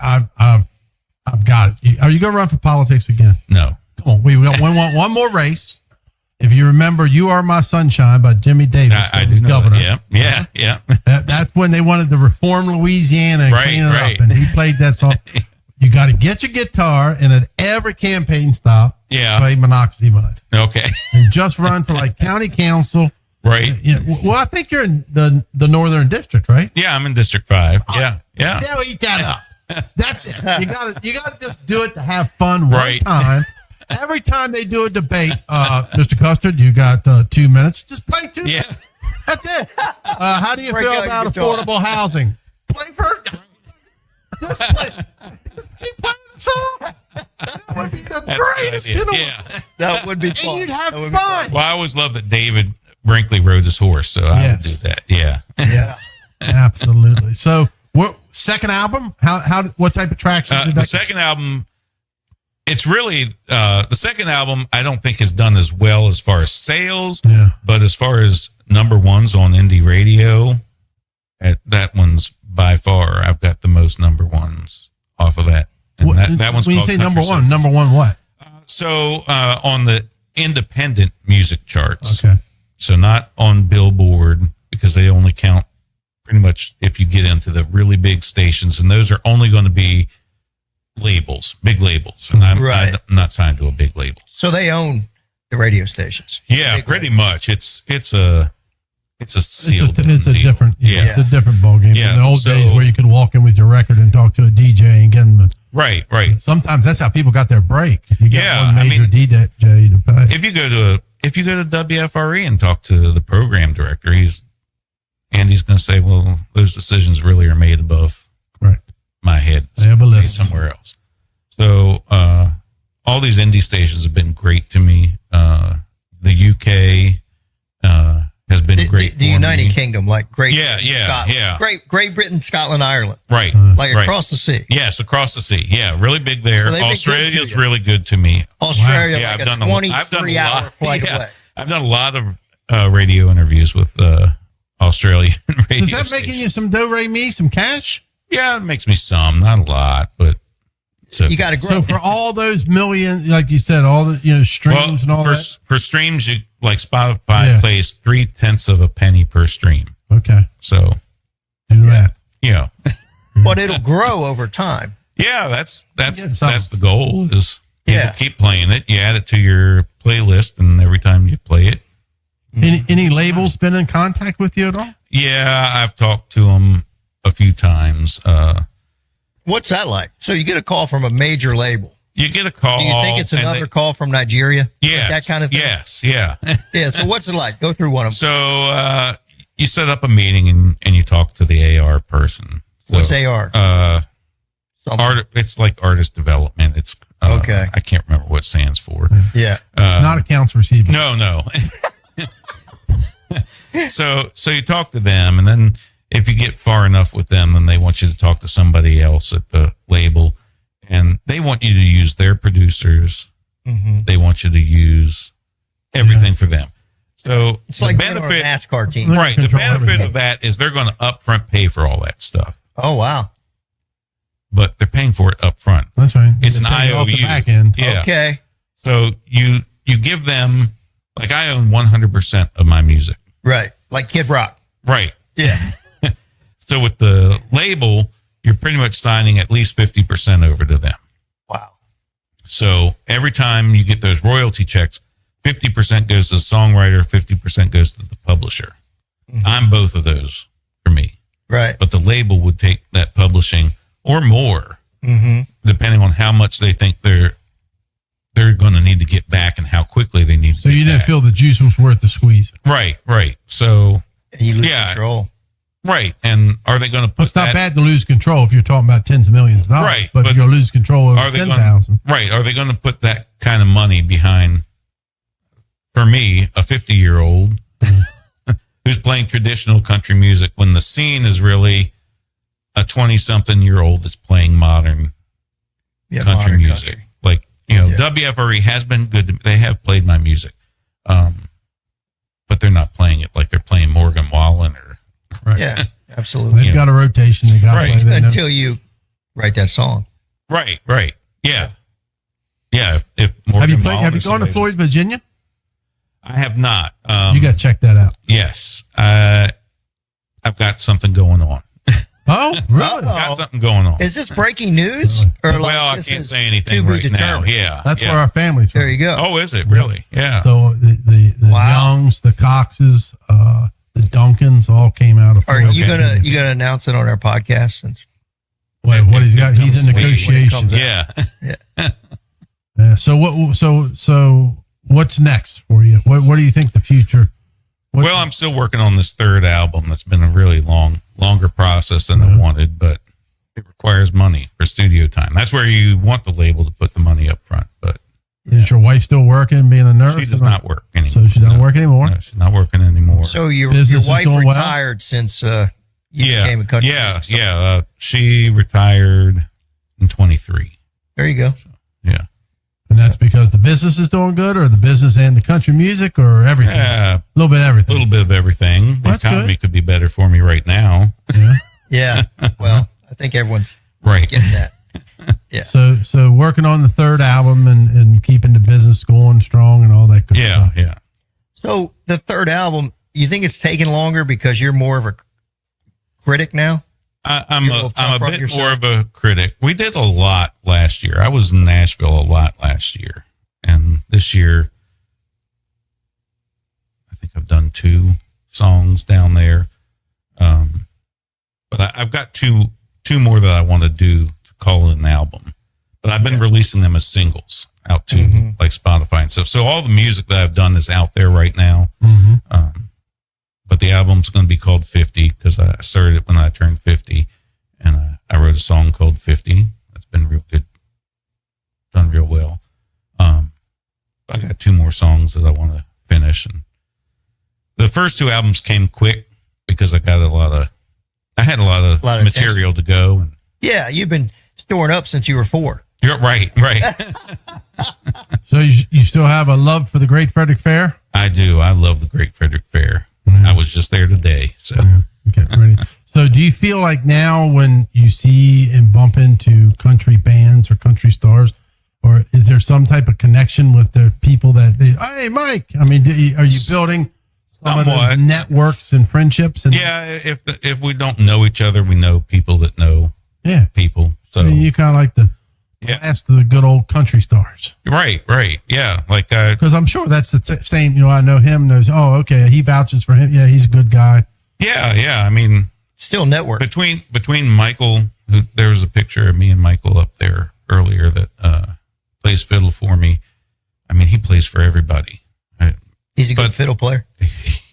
got it. Are you going to run for politics again? No. Come on, we want one more race. If you remember, "You Are My Sunshine" by Jimmy Davis, I do know governor. Yeah. That's when they wanted to reform Louisiana and clean it up, and he played that song. You got to get your guitar, and at every campaign stop, play Monoxy Mud. Okay. And just run for county council. Right. Yeah. Well, I think you're in the Northern District, right? Yeah, I'm in District 5. Yeah. They'll eat that up. That's it. You gotta just do it to have fun one time. Every time they do a debate, Mr. Kuster, you got 2 minutes. Just play 2 minutes. That's it. How do you feel about affordable housing? Play first. Just play. Keep playing the song. That would be the greatest. That would be fun. And you'd have fun. Well, I always love that David Brinkley rode his horse, so I would do that. Yeah. Yes. Absolutely. So, second album? What type of traction did that? The second album, it's really the second album. I don't think has done as well as far as sales, but as far as number ones on indie radio, that one's by far. I've got the most number ones off of that. And that one's when you say number one, what? So on the independent music charts. Okay. So not on Billboard, because they only count pretty much if you get into the really big stations, and those are only going to be labels, big labels. And I'm not signed to a big label. So they own the radio stations. Yeah, pretty much. It's a sealed it's a deal. different it's a different ballgame. Yeah, in the old days where you could walk in with your record and talk to a DJ and get them. Right. Sometimes that's how people got their break. If you get one major DJ to pay. If you go to WFRE and talk to the program director, Andy's going to say, well, those decisions really are made above my head. They have a list somewhere else. So all these indie stations have been great to me. The UK has been great. The United Kingdom, Great Britain, Scotland, Ireland, right? Across the sea. Yes, across the sea. Yeah, really big there. So Australia's really good to me. Australia, I've done 23-hour flight away. I've done a lot of radio interviews with Australian radio. Is that making you some do-re-mi, some cash? Yeah, it makes me some, not a lot, but you got to grow. So for all those millions, like you said, all the streams and all that. For streams, you Spotify plays 0.3 of a penny per stream. Okay, so do that. Yeah, but it'll grow over time. Yeah, that's the goal. Is keep playing it. You add it to your playlist, and every time you play it. Any labels been in contact with you at all? Yeah, I've talked to them a few times. What's that like? So you get a call from a major label. You get a call. Do you think it's another call from Nigeria? Yeah, that kind of thing. Yes, yeah. Yeah. So what's it like? Go through one of them. So you set up a meeting and you talk to the AR person. So, what's AR? It's like artist development. It's Okay. I can't remember what it stands for. Yeah. It's not accounts receivable. No. So you talk to them, and then if you get far enough with them, then they want you to talk to somebody else at the label, and they want you to use their producers. They want you to use everything for them. So It's the like being on a NASCAR team. right? The Control benefit everything. of that is they're going to upfront pay for all that stuff, Oh, wow. but they're paying for it upfront. That's right. It's They an take it off the IOU. back end. Yeah. Okay. So you give them, like, I own 100% of my music. Right. Like Kid Rock. Right. Yeah. So with the label, you're pretty much signing at least 50% over to them. Wow. So every time you get those royalty checks, 50% goes to the songwriter, 50% goes to the publisher. I'm both of those for me. Right. But the label would take that publishing or more, depending on how much they think they're going to need to get back and how quickly they need to So get you didn't back. feel the juice was worth the squeeze. Right. So, And you lose Yeah. control. right. And are they going to put It's not that? bad to lose control if you're talking about tens of millions of dollars. Right, But, but you're going to lose control over Are they 10,000. right? Are they going to put that kind of money behind? For me, a 50-year-old who's playing traditional country music, when the scene is really a 20-something-year-old that's playing modern country modern music. country. Like, WFRE has been good. They have played my music, but they're not playing it like they're playing Morgan Wallen or Right. Yeah, absolutely. They've got a rotation. They got to Right. play. They know. Until you write that song. right. Yeah. If Morgan Have you played? Wallen Have you is gone to somebody- Floyd, Virginia? I have not. You got to check that out. Yes. I've got something going on. Oh, really? Got something going on. Is this breaking news? Or like Well, I this can't is say anything to be right now. determined? Yeah. That's yeah. where our family's from. There you go. Oh, is it really? Yeah. So the Wow. Youngs, the Coxes, the Duncans all came out of Are Floyd. you gonna announce it on our podcast? Since Wait, what he's got? He's in Comes when it negotiations. comes Yeah. Yeah. So what? So what's next for you? What do you think the future? What, Well, I'm still working on this third album. That's been a really longer process than I wanted, but it requires money for studio time. That's where you want the label to put the money up front, but is your wife still working, being a nurse? she does not work anymore. So she doesn't No. work anymore. No, she's not working anymore. so your Business is wife going well? retired since you became a country music star. She retired in 23. There you go. Yeah. And that's because the business is doing good, or the business and the country music, or everything. Yeah. A little bit of A everything. little bit of everything. The That's economy good. could be better for me right now. Yeah. Yeah. Well, I think everyone's Right. getting that. Yeah. So working on the third album and keeping the business going strong and all that good Yeah. stuff. Yeah. So the third album, you think it's taking longer because you're more of a critic now? I'm You're a little a tougher on bit yourself? more of a critic. We did a lot last year. I was in Nashville a lot last year. And this year, I think I've done 2 songs down there. But I've got two more that I want to do to call it an album. But I've been releasing them as singles out to like Spotify and stuff. So all the music that I've done is out there right now. But the album's going to be called 50 because I started it when I turned 50. And I wrote a song called 50. That's been real good. Done real well. I got 2 more songs that I want to finish. And the first 2 albums came quick because I had a lot of material to go. And Yeah, you've been storing up since you were 4. you're right. So you still have a love for the Great Frederick Fair? I do. I love the Great Frederick Fair. I was just there today. So Okay, ready. So do you feel like now when you see and bump into country bands or country stars, or is there some type of connection with the people that hey, Mike, I mean, are you building some of Somewhat. those networks and friendships? And yeah, if we don't know each other, we know people that know yeah. people. So So you kind of like the Yeah. last of the good old country stars. right. Yeah. Like Because I'm sure that's the same, I know him, knows, oh, okay, he vouches for him. Yeah, he's a good guy. yeah. I mean, Still network. between Michael, there was a picture of me and Michael up there earlier that plays fiddle for me. I mean, he plays for everybody. He's a good but- fiddle player.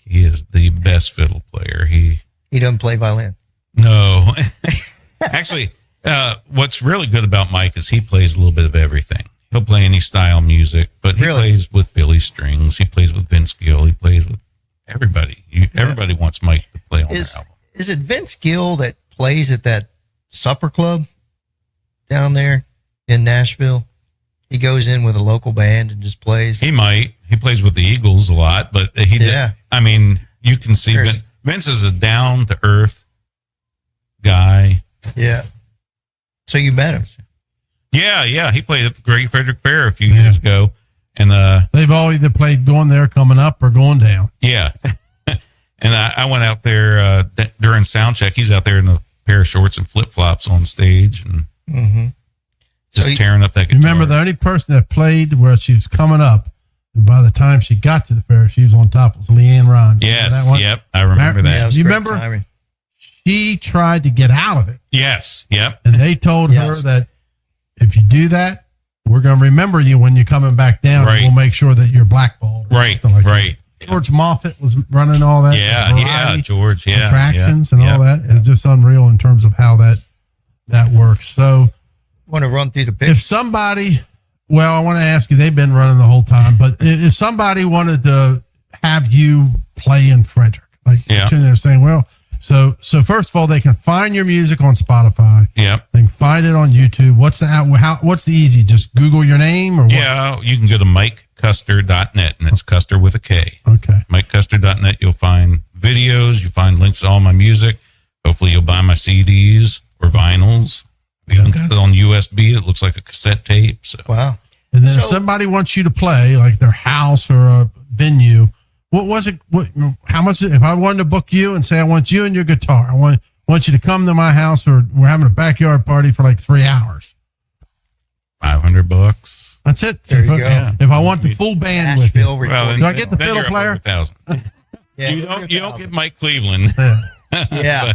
He is the best fiddle player. He doesn't play violin. No, actually, what's really good about Mike is he plays a little bit of everything. He'll play any style music, but he plays with Billy Strings. He plays with Vince Gill. He plays with everybody. Everybody wants Mike to play on their album. Is it Vince Gill that plays at that supper club down there in Nashville? He goes in with a local band and just plays. He might. He plays with the Eagles a lot, but he did. I mean, you can see Vince is a down to earth guy. Yeah. So you met him? Yeah. He played at the Great Frederick Fair a few years ago, and they've all either played going there, coming up, or going down. Yeah. And I went out there during sound check. He's out there in a pair of shorts and flip flops on stage, and just tearing up that guitar. Remember, the only person that played where she was coming up, and by the time she got to the fair, she was on top. It was Leanne Rhymes. Yes. Yep. I remember that. Yeah, you remember? Timing. She tried to get out of it. Yes. Yep. And they told her that if you do that, we're going to remember you when you're coming back down. Right. And we'll make sure that you're blackballed. Right. Like right. That. George Moffat was running all that. Yeah. George. Yeah. Attractions and all that. It's just unreal in terms of how that works. So, want to run through the picture? If somebody, well, I want to ask you, they've been running the whole time, but if somebody wanted to have you play in Frederick, like they're saying, well, so first of all, they can find your music on Spotify. Yep. They can find it on YouTube. What's the easy? Just Google your name or what? Yeah, you can go to MikeKuster.net, and it's Kuster with a K. Okay. MikeKuster.net. You'll find videos. You'll find links to all my music. Hopefully you'll buy my CDs or vinyls. We even got it on USB. It looks like a cassette tape. So. Wow. And then if somebody wants you to play, like their house or a venue, what was it? How much? If I wanted to book you and say I want you and your guitar, I want you to come to my house, or we're having a backyard party for like 3 hours. $500. That's it. There you go. If I want the full band with you, do I get the fiddle player? You don't get Mike Cleveland. Yeah.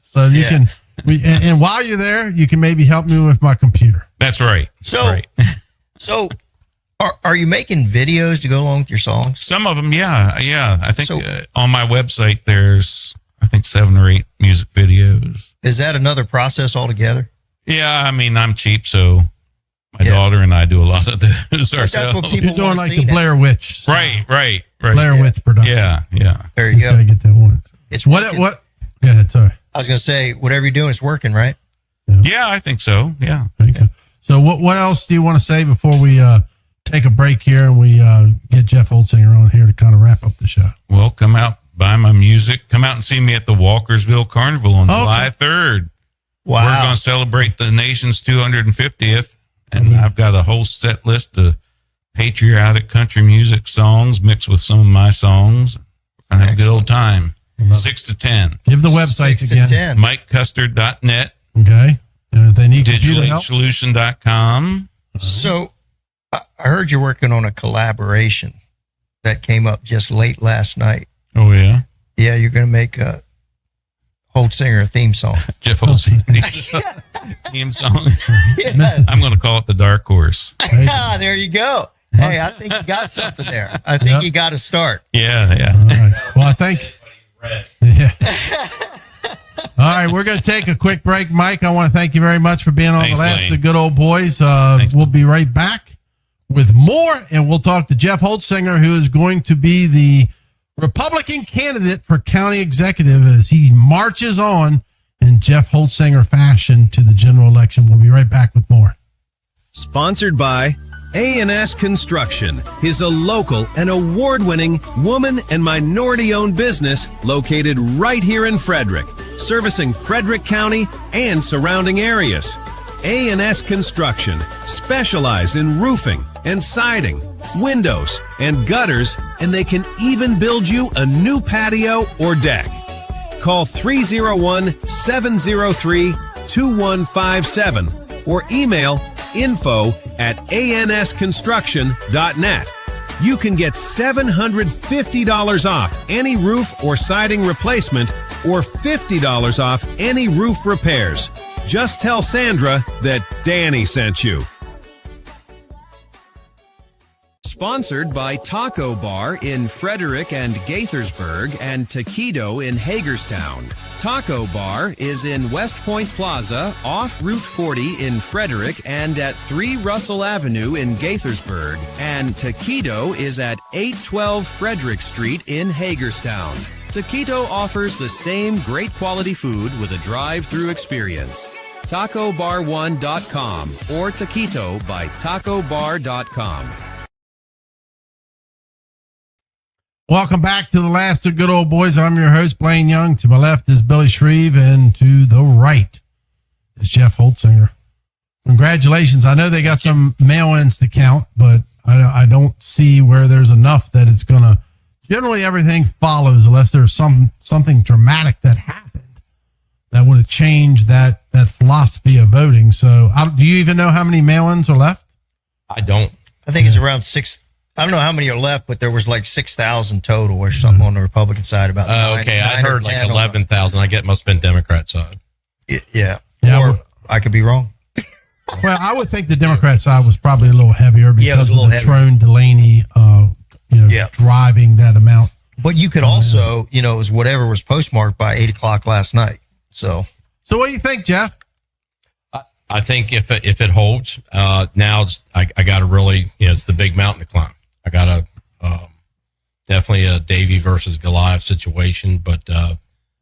So you can. And while you're there, you can maybe help me with my computer. That's right. So are you making videos to go along with your songs? Some of them, yeah. I think on my website there's 7 or 8 music videos. Is that another process altogether? Yeah, I mean, I'm cheap, so my daughter and I do a lot of those ourselves. That's what people You're doing like the Blair Witch. Right. Blair Witch production. Yeah. There you go. Gotta get that one. It's what? Go ahead. Sorry. I was going to say, whatever you're doing is working, right? Yeah, I think so. Yeah. Okay. So what else do you want to say before we take a break here and we get Jeff Holtzinger on here to kind of wrap up the show? Well, come out, buy my music. Come out and see me at the Walkersville Carnival on July 3rd. Wow. We're going to celebrate the nation's 250th, and I've got a whole set list of patriotic country music songs mixed with some of my songs. We're going to have a good old time. 6 to 10. Give the websites again. MikeKuster.net. Okay. And if they need DigitalSolution.com. So I heard you're working on a collaboration that came up just late last night. Oh, yeah? Yeah, you're going to make a Holtzinger theme song. Jeff Holtzinger theme song. Yeah. I'm going to call it the Dark Horse. There you go. Hey, I think you got something there. I think you got to start. Yeah. All right. Well, I think. Yeah. All right, we're going to take a quick break. Mike, I want to thank you very much for being on the last of the Good Old Boys. We'll be right back with more, and we'll talk to Jeff Holtzinger, who is going to be the Republican candidate for county executive as he marches on in Jeff Holtzinger fashion to the general election. We'll be right back with more. Sponsored by A&S Construction is a local and award-winning woman and minority-owned business located right here in Frederick, servicing Frederick County and surrounding areas. A&S Construction specialize in roofing and siding, windows, and gutters, and they can even build you a new patio or deck. Call 301-703-2157 or email info@ansconstruction.net. You can get $750 off any roof or siding replacement or $50 off any roof repairs. Just tell Sandra that Danny sent you. Sponsored by Taco Bar in Frederick and Gaithersburg and Taquito in Hagerstown. Taco Bar is in West Point Plaza, off Route 40 in Frederick, and at 3 Russell Avenue in Gaithersburg. And Taquito is at 812 Frederick Street in Hagerstown. Taquito offers the same great quality food with a drive-through experience. TacoBar1.com or Taquito by TacoBar.com. Welcome back to the last of Good Old Boys. I'm your host, Blaine Young. To my left is Billy Shreve, and to the right is Jeff Holtzinger. Congratulations. I know they got some mail-ins to count, but I don't see where there's enough that it's going to. Generally, everything follows unless there's something dramatic that happened that would have changed that philosophy of voting. So do you even know how many mail-ins are left? I don't. I think it's around 6. I don't know how many are left, but there was like 6,000 total or something on the Republican side. About okay, I heard like 11,000. I get must have been Democrat side. Yeah. Or I could be wrong. Well, I would think the Democrat side was probably a little heavier because of the Trone Delaney, driving that amount. But you could also, it was whatever was postmarked by 8:00 last night. So what do you think, Jeff? I think if it holds, now I got to really, it's the big mountain to climb. I got to definitely a Davy versus Goliath situation, but I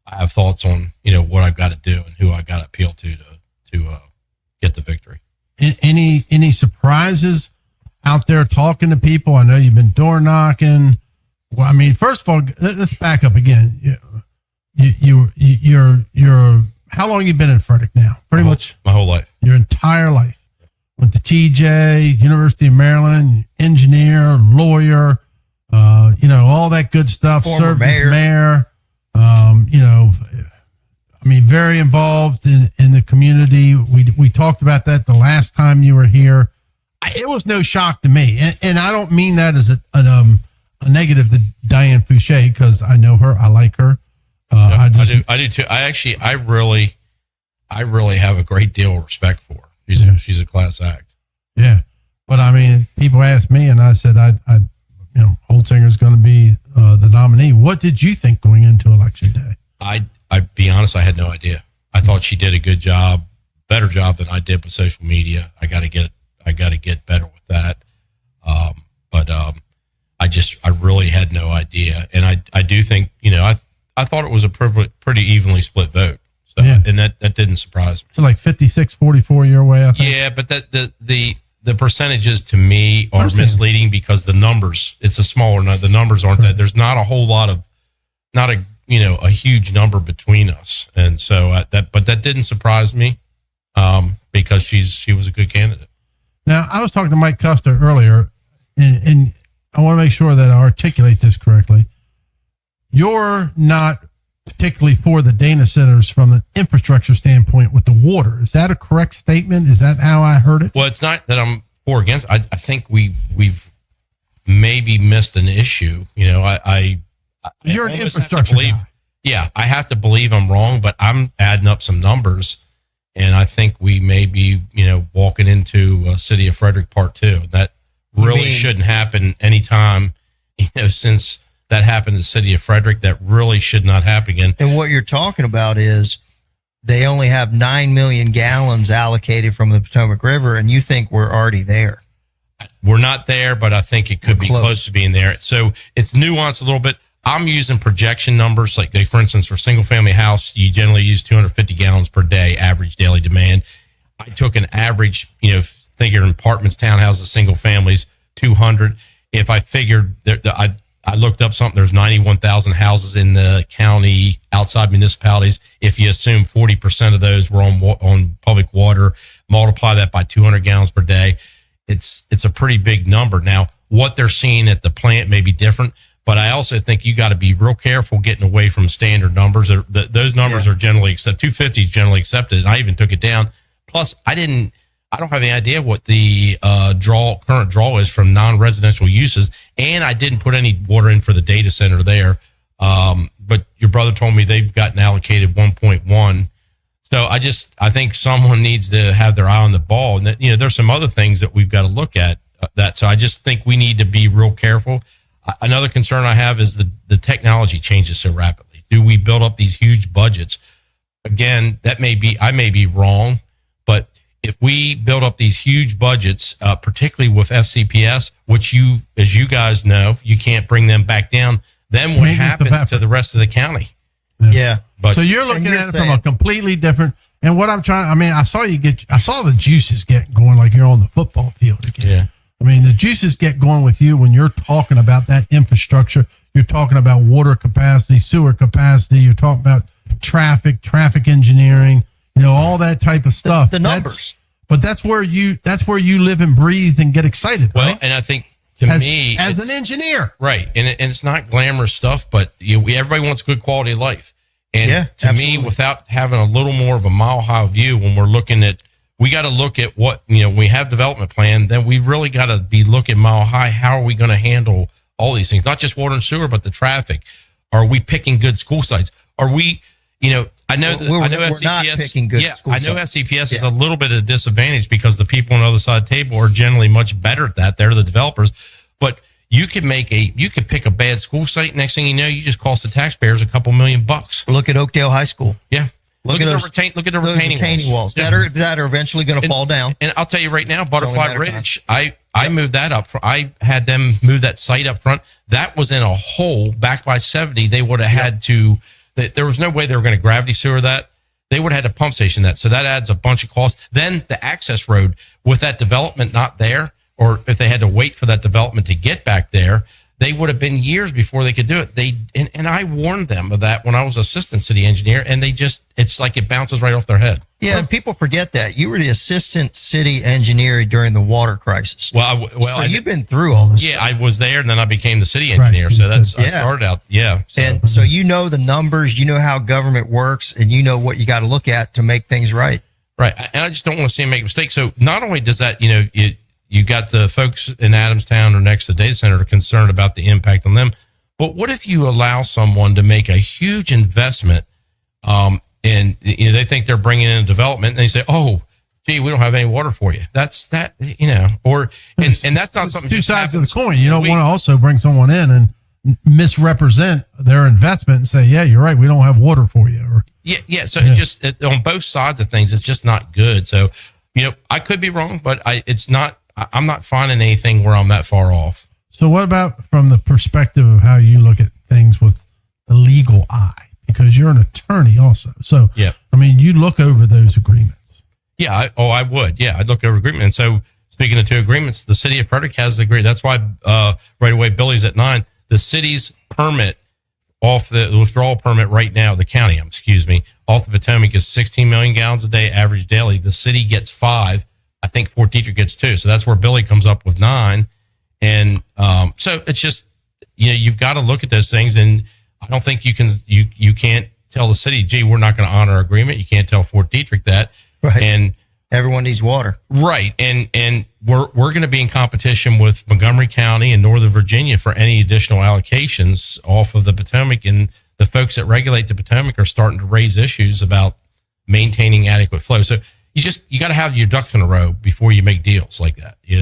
have thoughts on what I've got to do and who I got to appeal to get the victory. Any surprises out there talking to people? I know you've been door knocking. Well, I mean, first of all, let's back up again. You're how long you been in Frederick now? Pretty much my whole life. Your entire life. Went to TJ, University of Maryland, engineer, lawyer, all that good stuff. Former served as mayor. Very involved in the community. We talked about that the last time you were here. It was no shock to me, and I don't mean that as a negative to Diane Fouché, because I know her, I like her. I do too. I really have a great deal of respect for her. She's a class act. Yeah. But I mean, people asked me and I said, Holtzinger's going to be the nominee. What did you think going into election day? I be honest, I had no idea. I thought she did a good job, better job than I did with social media. I got to get better with that. I really had no idea. And I do think, I thought it was a pretty evenly split vote. So, and that didn't surprise me. So like 56-44 your way, I think. Yeah, but the percentages to me are misleading because the numbers, it's a smaller number. The numbers aren't that. There's not a whole lot of, a huge number between us. And so but that didn't surprise me because she was a good candidate. Now, I was talking to Mike Kuster earlier, and I want to make sure that I articulate this correctly. You're not particularly for the data centers from an infrastructure standpoint with the water. Is that a correct statement? Is that how I heard it? Well, it's not that I'm for or against. I think we've maybe missed an issue. You're an infrastructure guy. Yeah, I have to believe I'm wrong, but I'm adding up some numbers, and I think we may be, walking into City of Frederick Part 2. That really shouldn't happen anytime, since that happened in the City of Frederick. That really should not happen again. And what you're talking about is they only have 9 million gallons allocated from the Potomac River, and you think we're already there. We're not there, but I think it could be close to being there. So it's nuanced a little bit. I'm using projection numbers, like for instance, for single family house, you generally use 250 gallons per day, average daily demand. I took an average, figure in apartments, townhouses, single families, 200. If I figured I looked up something, there's 91,000 houses in the county outside municipalities. If you assume 40% of those were on public water, multiply that by 200 gallons per day, it's a pretty big number. Now, what they're seeing at the plant may be different, but I also think you got to be real careful getting away from standard numbers. Those numbers are generally accepted. 250 is generally accepted, and I even took it down. Plus, I don't have any idea what the current draw is from non-residential uses, and I didn't put any water in for the data center there. But your brother told me they've gotten allocated 1.1. So I think someone needs to have their eye on the ball, and that, there's some other things that we've got to look at. So I just think we need to be real careful. Another concern I have is the technology changes so rapidly. do we build up these huge budgets? Again, I may be wrong, but if we build up these huge budgets, particularly with FCPS, which as you guys know, you can't bring them back down. Then what happens to the rest of the county? Yeah. But so you're looking at it from a completely different. And what I'm trying, I saw the juices get going like you're on the football field again. Yeah. I mean, the juices get going with you when you're talking about that infrastructure. You're talking about water capacity, sewer capacity. You're talking about traffic engineering, all that type of stuff. The numbers. But that's where you live and breathe and get excited. Well, right? and I think as an engineer, right. And it's not glamorous stuff, but everybody wants good quality of life. And to me, without having a little more of a mile high view, when we're looking at, we got to look at what, we have development plan, then we really got to be looking mile high. How are we going to handle all these things? Not just water and sewer, but the traffic. Are we picking good school sites? Are we, I know we're not picking good school I know sites. SCPS is a little bit of a disadvantage because the people on the other side of the table are generally much better at that. They're the developers, but you could pick a bad school site. Next thing you know, you just cost the taxpayers a couple $1 million. Look at Oakdale High School. Yeah. Look at the retaining walls that are eventually going to fall down. And I'll tell you right now, Butterfly Ridge, I moved that up. I had them move that site up front. That was in a hole back by 70. They would have had to. There was no way they were going to gravity sewer that. They would have had to pump station that. So that adds a bunch of costs. Then the access road with that development not there, or if they had to wait for that development to get back there, they would have been years before they could do it. And I warned them of that when I was assistant city engineer, and it's like it bounces right off their head. Yeah, and people forget that you were the assistant city engineer during the water crisis. So you've been through all this. Yeah, I was there, and then I became the city engineer. Right. So I started out. Yeah, and so the numbers, how government works, and what you got to look at to make things right. Right, and I just don't want to see them make mistakes. So not only does that, you got the folks in Adamstown or next to the data center are concerned about the impact on them. But what if you allow someone to make a huge investment, and they think they're bringing in a development, and they say, "Oh, gee, we don't have any water for you." That's that, and that's not something. Two sides of the coin. You don't want to also bring someone in and misrepresent their investment and say, "Yeah, you're right, we don't have water for you." Or So just on both sides of things, it's just not good. So, I could be wrong, but I'm not finding anything where I'm that far off. So what about from the perspective of how you look at things with the legal eye? Because you're an attorney also. So, you look over those agreements. Yeah. I would. Yeah. I'd look over agreement. And so speaking of two agreements, the city of Frederick has the agreement. That's why right away, Billy's at 9. The city's permit off the withdrawal permit right now, the county, off the Potomac is 16 million gallons a day, average daily. The city gets 5. I think Fort Detrick gets 2. So that's where Billy comes up with 9. And so it's just, you've got to look at those things. And I don't think you can't tell the city, gee, we're not going to honor our agreement. You can't tell Fort Detrick that. Right. And everyone needs water. Right. And we're going to be in competition with Montgomery County and Northern Virginia for any additional allocations off of the Potomac. And the folks that regulate the Potomac are starting to raise issues about maintaining adequate flow. So you got to have your ducks in a row before you make deals like that. You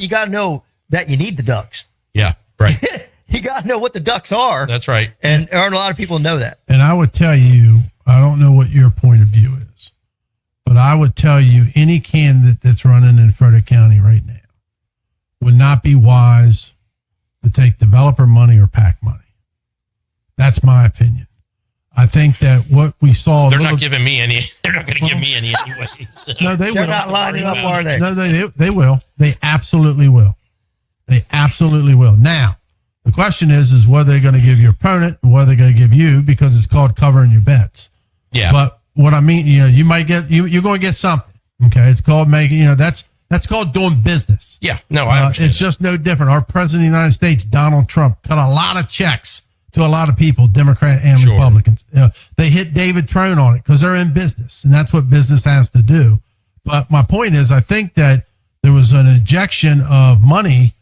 got to know that you need the ducks. Yeah. Right. You got to know what the ducks are. That's right. And aren't a lot of people know that. And I would tell you, I don't know what your point of view is, but I would tell you any candidate that's running in Frederick County right now would not be wise to take developer money or PAC money. That's my opinion. I think that what we saw. They're not giving me any. They're not going to give me any anyway. So. No, they will. They're not lining up, are they? No, they will. They absolutely will. They absolutely will. Now, the question is whether they're going to give your opponent and whether they're going to give you, because it's called covering your bets. Yeah. But what I mean, you might get, you're going to get something. Okay. It's called making, that's called doing business. Yeah. No, I understand. It's just no different. Our president of the United States, Donald Trump, cut a lot of checks to a lot of people, Democrat and Republicans. They hit David Trone on it because they're in business, and that's what business has to do. But my point is, I think that there was an injection of money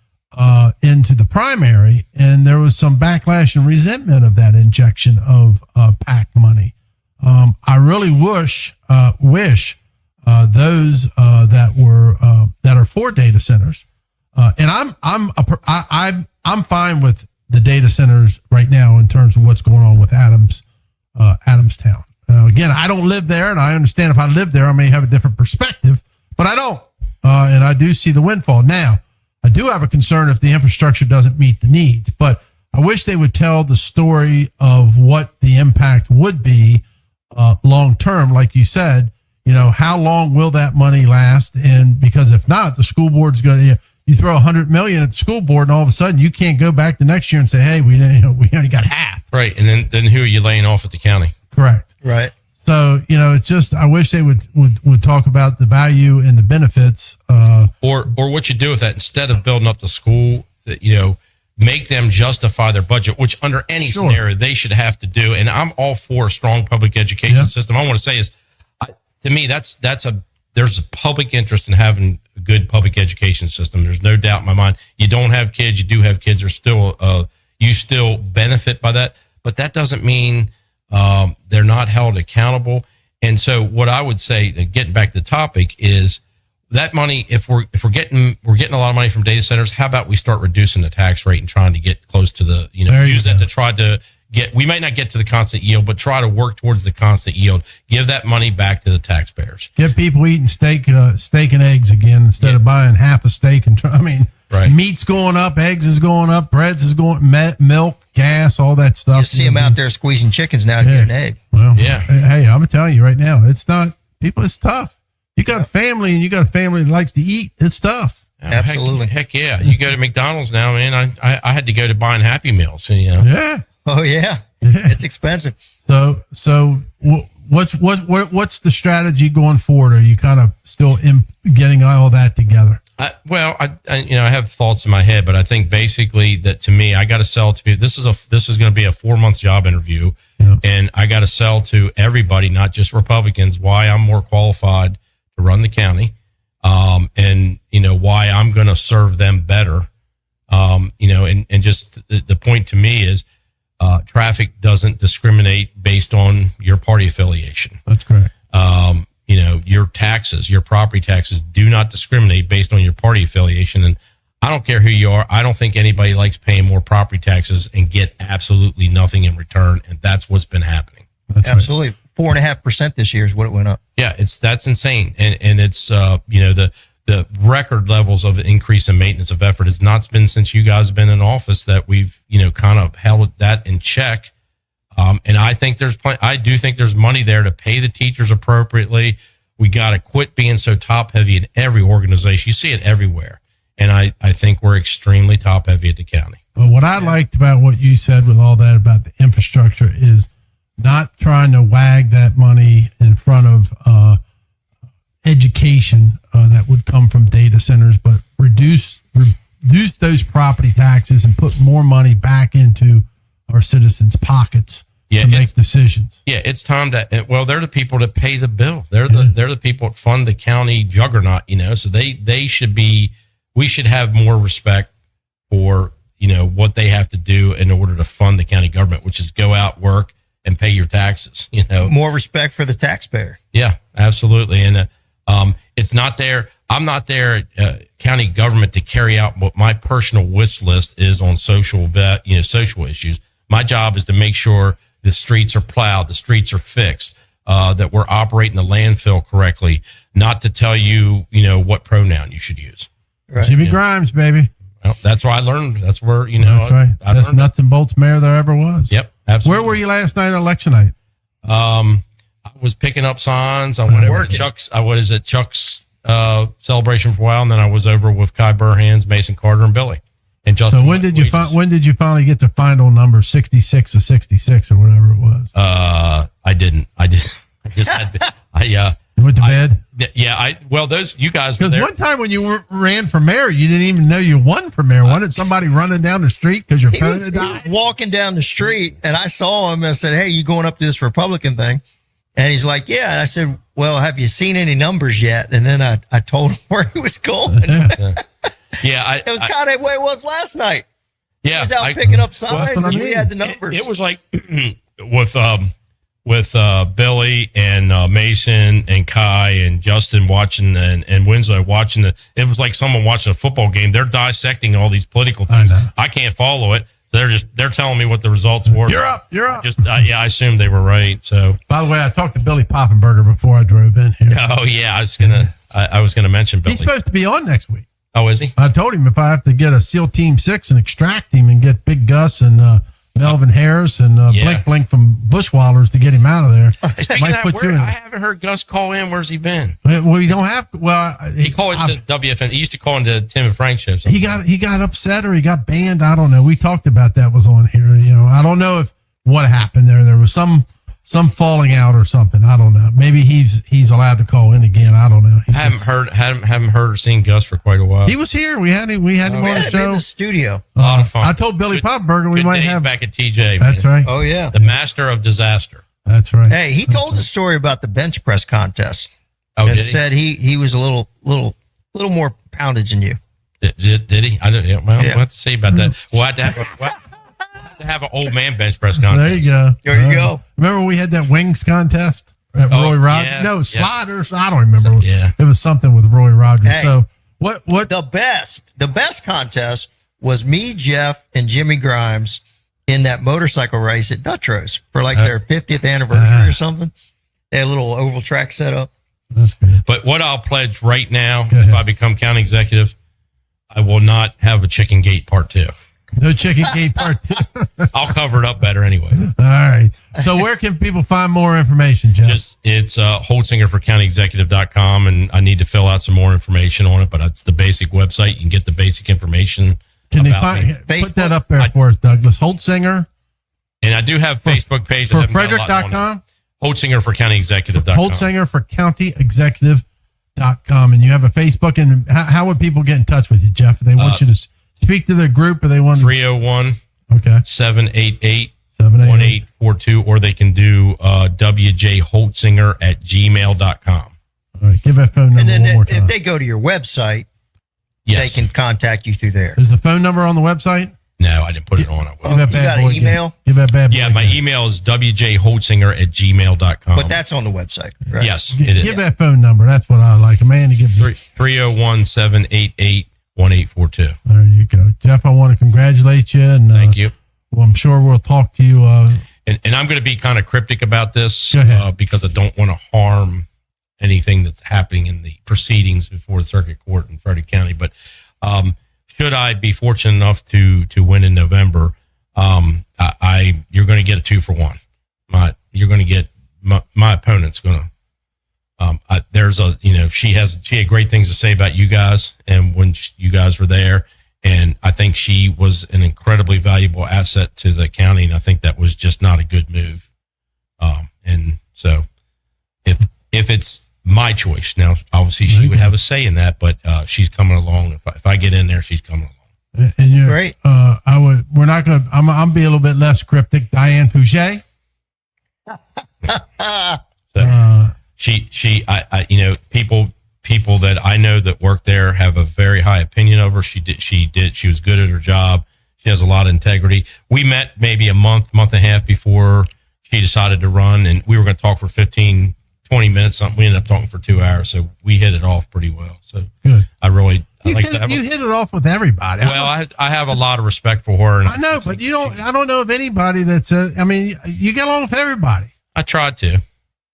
into the primary, and there was some backlash and resentment of that injection of PAC money. I really wish those that are for data centers, and I'm fine with the data centers right now in terms of what's going on with Adamstown. Again, I don't live there, and I understand if I lived there, I may have a different perspective, but I don't. And I do see the windfall. Now, I do have a concern if the infrastructure doesn't meet the needs, but I wish they would tell the story of what the impact would be long term. Like you said, how long will that money last? And because if not, the school board's going to, you throw $100 million at the school board, and all of a sudden you can't go back the next year and say, hey, we only got half. Right. And then who are you laying off at the county? Correct. Right. So, it's just, I wish they would talk about the value and the benefits. Or what you do with that, instead of building up the school, that, make them justify their budget, which under any scenario they should have to do. And I'm all for a strong public education system. I want to say is, to me, there's a public interest in having a good public education system. There's no doubt in my mind. You don't have kids, you do have kids. There's still, you still benefit by that, but that doesn't mean they're not held accountable. And so what I would say, getting back to the topic, is that money, if we're getting a lot of money from data centers, how about we start reducing the tax rate and trying to get close to the, use that to try to get, we might not get to the constant yield, but try to work towards the constant yield. Give that money back to the taxpayers. Get people eating steak and eggs again instead of buying half a steak and right. Meat's going up, eggs is going up, breads is going, milk, gas, all that stuff. You see them out there squeezing chickens now to get an egg. Well, yeah. Hey, I'm telling you right now, it's tough. You got a family and you got a family that likes to eat. It's tough. Absolutely. Heck yeah. You go to McDonald's now, man. I had to go to buying Happy Meals. Yeah. Oh yeah. It's expensive. So what's the strategy going forward? Are you kind of still getting all that together? I have thoughts in my head, but I think basically that, to me, I got to sell to people. This is going to be a 4-month job interview, and I got to sell to everybody, not just Republicans, why I'm more qualified to run the county, and why I'm going to serve them better. And just the point to me is, traffic doesn't discriminate based on your party affiliation. That's correct. Your taxes, your property taxes do not discriminate based on your party affiliation. And I don't care who you are. I don't think anybody likes paying more property taxes and get absolutely nothing in return. And that's what's been happening. That's absolutely. Right. 4.5% this year is what it went up. Yeah, that's insane. And it's, the record levels of increase in maintenance of effort has not been since you guys have been in office that we've, kind of held that in check. And I think I do think there's money there to pay the teachers appropriately. We got to quit being so top heavy in every organization. You see it everywhere. And I think we're extremely top heavy at the county. Well, what I liked about what you said with all that about the infrastructure is not trying to wag that money in front of education that would come from data centers, but reduce those property taxes and put more money back into our citizens' pockets to make decisions. Yeah, it's time to. Well, they're the people that pay the bill. They're the people that fund the county juggernaut. So they should be. We should have more respect for what they have to do in order to fund the county government, which is go out, work, and pay your taxes. More respect for the taxpayer. Yeah, absolutely. And it's not there. I'm not there at county government to carry out what my personal wish list is on social issues. My job is to make sure the streets are plowed, the streets are fixed, that we're operating the landfill correctly, not to tell you, what pronoun you should use. Right. Jimmy Grimes, baby. Well, that's where I learned. That's where, That's right. That's nuts and bolts mayor there ever was. Yep. Absolutely. Where were you last night on election night? I was picking up signs. I went over to Chuck's celebration for a while, and then I was over with Kai Burhands, Mason Carter, and Billy. And Justin. So when did you finally get the final number 66 or 66 or whatever it was? I didn't. I just had. You went to bed? Yeah. Those you guys were because there. one time when you ran for mayor, you didn't even know you won for mayor. Wasn't it somebody running down the street because your phone had died? He was walking down the street, and I saw him and I said, "Hey, you going up to this Republican thing?" And he's like, "Yeah." And I said, "Well, have you seen any numbers yet?" And then I told him where he was going. Yeah, it was kind of the way it was last night. Yeah, he was out picking up signs, and we had the numbers. It was like with Billy and Mason and Kai and Justin watching and Winslow watching it was like someone watching a football game. They're dissecting all these political things. I can't follow it. They're telling me what the results were. You're up. I assumed they were right. So, by the way, I talked to Billy Poffenberger before I drove in here. oh yeah, I was gonna mention Billy. He's supposed to be on next week. Oh, is he? I told him if I have to get a SEAL Team 6 and extract him and get Big Gus and Melvin Harris and Blink from Bushwallers to get him out of there. Speaking of that, I haven't heard Gus call in. Where's he been? Well, we don't have. Well, he called into WFN. He used to call into Tim and Frank shows. He got upset or he got banned. I don't know. We talked about that. Was on here. I don't know if what happened there. There was some falling out or something. I don't know. Maybe he's allowed to call in again. I don't know. I haven't heard or seen Gus for quite a while. He was here. We had him on the show. In the studio. A lot of fun. I told Billy Poffenberger we might have back at TJ. That's right. Oh yeah. The master of disaster. That's right. Hey, he told the story about the bench press contest. Oh, and did he? said he was a little more poundage than you. Did he? I don't. Well, we'll have to see about that. We'll have to have an old man bench press contest. There you go. Remember we had that wings contest at Roy Rogers? Yeah, no, sliders. I don't remember. Yeah. It was something with Roy Rogers. Hey, so what the best contest was me, Jeff, and Jimmy Grimes in that motorcycle race at Dutro's for like their 50th anniversary or something. They had a little oval track set up. That's good. But what I'll pledge right now, if I become county executive, I will not have a chicken gate part 2. No chicken gate part 2. I'll cover it up better anyway. All right. So where can people find more information, Jeff? It's Holtzinger for countyexecutive.com, and I need to fill out some more information on it, but it's the basic website. You can get the basic information. Can they put that up there for us, Douglas? Holtzinger? And I do have a Facebook page. For Frederick.com? Holtzinger for countyexecutive.com. Holtzinger for countyexecutive.com. And you have a Facebook. And how would people get in touch with you, Jeff? If they want you to speak to their group, or they want 301-788-1842, or they can do wjholtzinger@gmail.com. All right, give that phone number and then one more time. If they go to your website, yes, they can contact you through there. Is the phone number on the website? No, I didn't put it on. You got an email? Give that bad boy. Yeah, my email is wjholtzinger@gmail.com. But that's on the website, right? Yes, it is. Give that phone number. That's what I like. A man to give 301-788-1842. There you go. Jeff, I want to congratulate you. And, thank you. Well, I'm sure we'll talk to you. And I'm going to be kind of cryptic about this because I don't want to harm anything that's happening in the proceedings before the circuit court in Frederick County. But should I be fortunate enough to win in November, you're going to get a 2-for-1. You're going to get my opponent's going to. She had great things to say about you guys, and when you guys were there, and I think she was an incredibly valuable asset to the county, and I think that was just not a good move. And so, if it's my choice now, obviously she would have a say in that, but she's coming along. If I get in there, she's coming along. And you're great. We're not going to. I'm be a little bit less cryptic. Diane Fouché. People that I know that work there have a very high opinion of her. She was good at her job. She has a lot of integrity. We met maybe a month and a half before she decided to run, and we were going to talk for 15, 20 minutes, something. We ended up talking for 2 hours. So we hit it off pretty well. So good. You hit it off with everybody. Well, I have a lot of respect for her. And I know, but I don't know of anybody that's you get along with everybody. I tried to.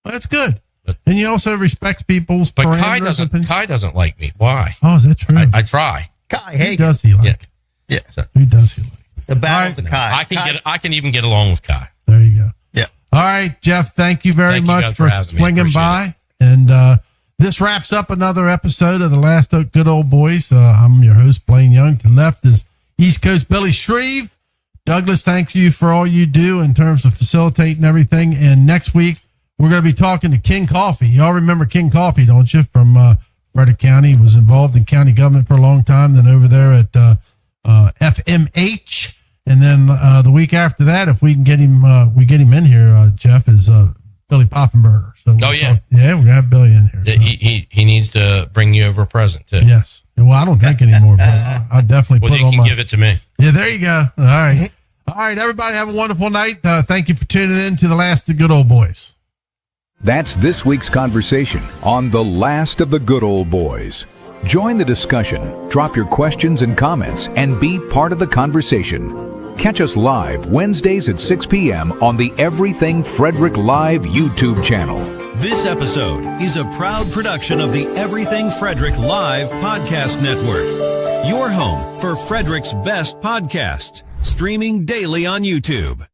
Well, that's good. And you also respect people's But Kai doesn't like me. Why? Oh, is that true? I try. Kai, hey, who does he like? Yeah. Who does he like? The battle of the Kai. I can even get along with Kai. There you go. Yeah. All right, Jeff. Thank you very much for swinging by. And this wraps up another episode of the Last Good Old Boys. I'm your host, Blaine Young. To the left is East Coast Billy Shreve. Douglas, thank you for all you do in terms of facilitating everything. And next week, we're going to be talking to King Coffee. Y'all remember King Coffee, don't you? From Frederick County. He was involved in county government for a long time. Then over there at FMH. And then the week after that, if we can get him, we get him in here, Jeff, is Billy Poffenberger. So we're going to have Billy in here. So. He needs to bring you over a present, too. Yes. Well, I don't drink anymore, but I definitely put it on you can give it to me. Yeah, there you go. All right. All right, everybody, have a wonderful night. Thank you for tuning in to the Last of the Good Old Boys. That's this week's conversation on The Last of the Good Old Boys. Join the discussion, drop your questions and comments, and be part of the conversation. Catch us live Wednesdays at 6 p.m. on the Everything Frederick Live YouTube channel. This episode is a proud production of the Everything Frederick Live Podcast Network. Your home for Frederick's best podcasts, streaming daily on YouTube.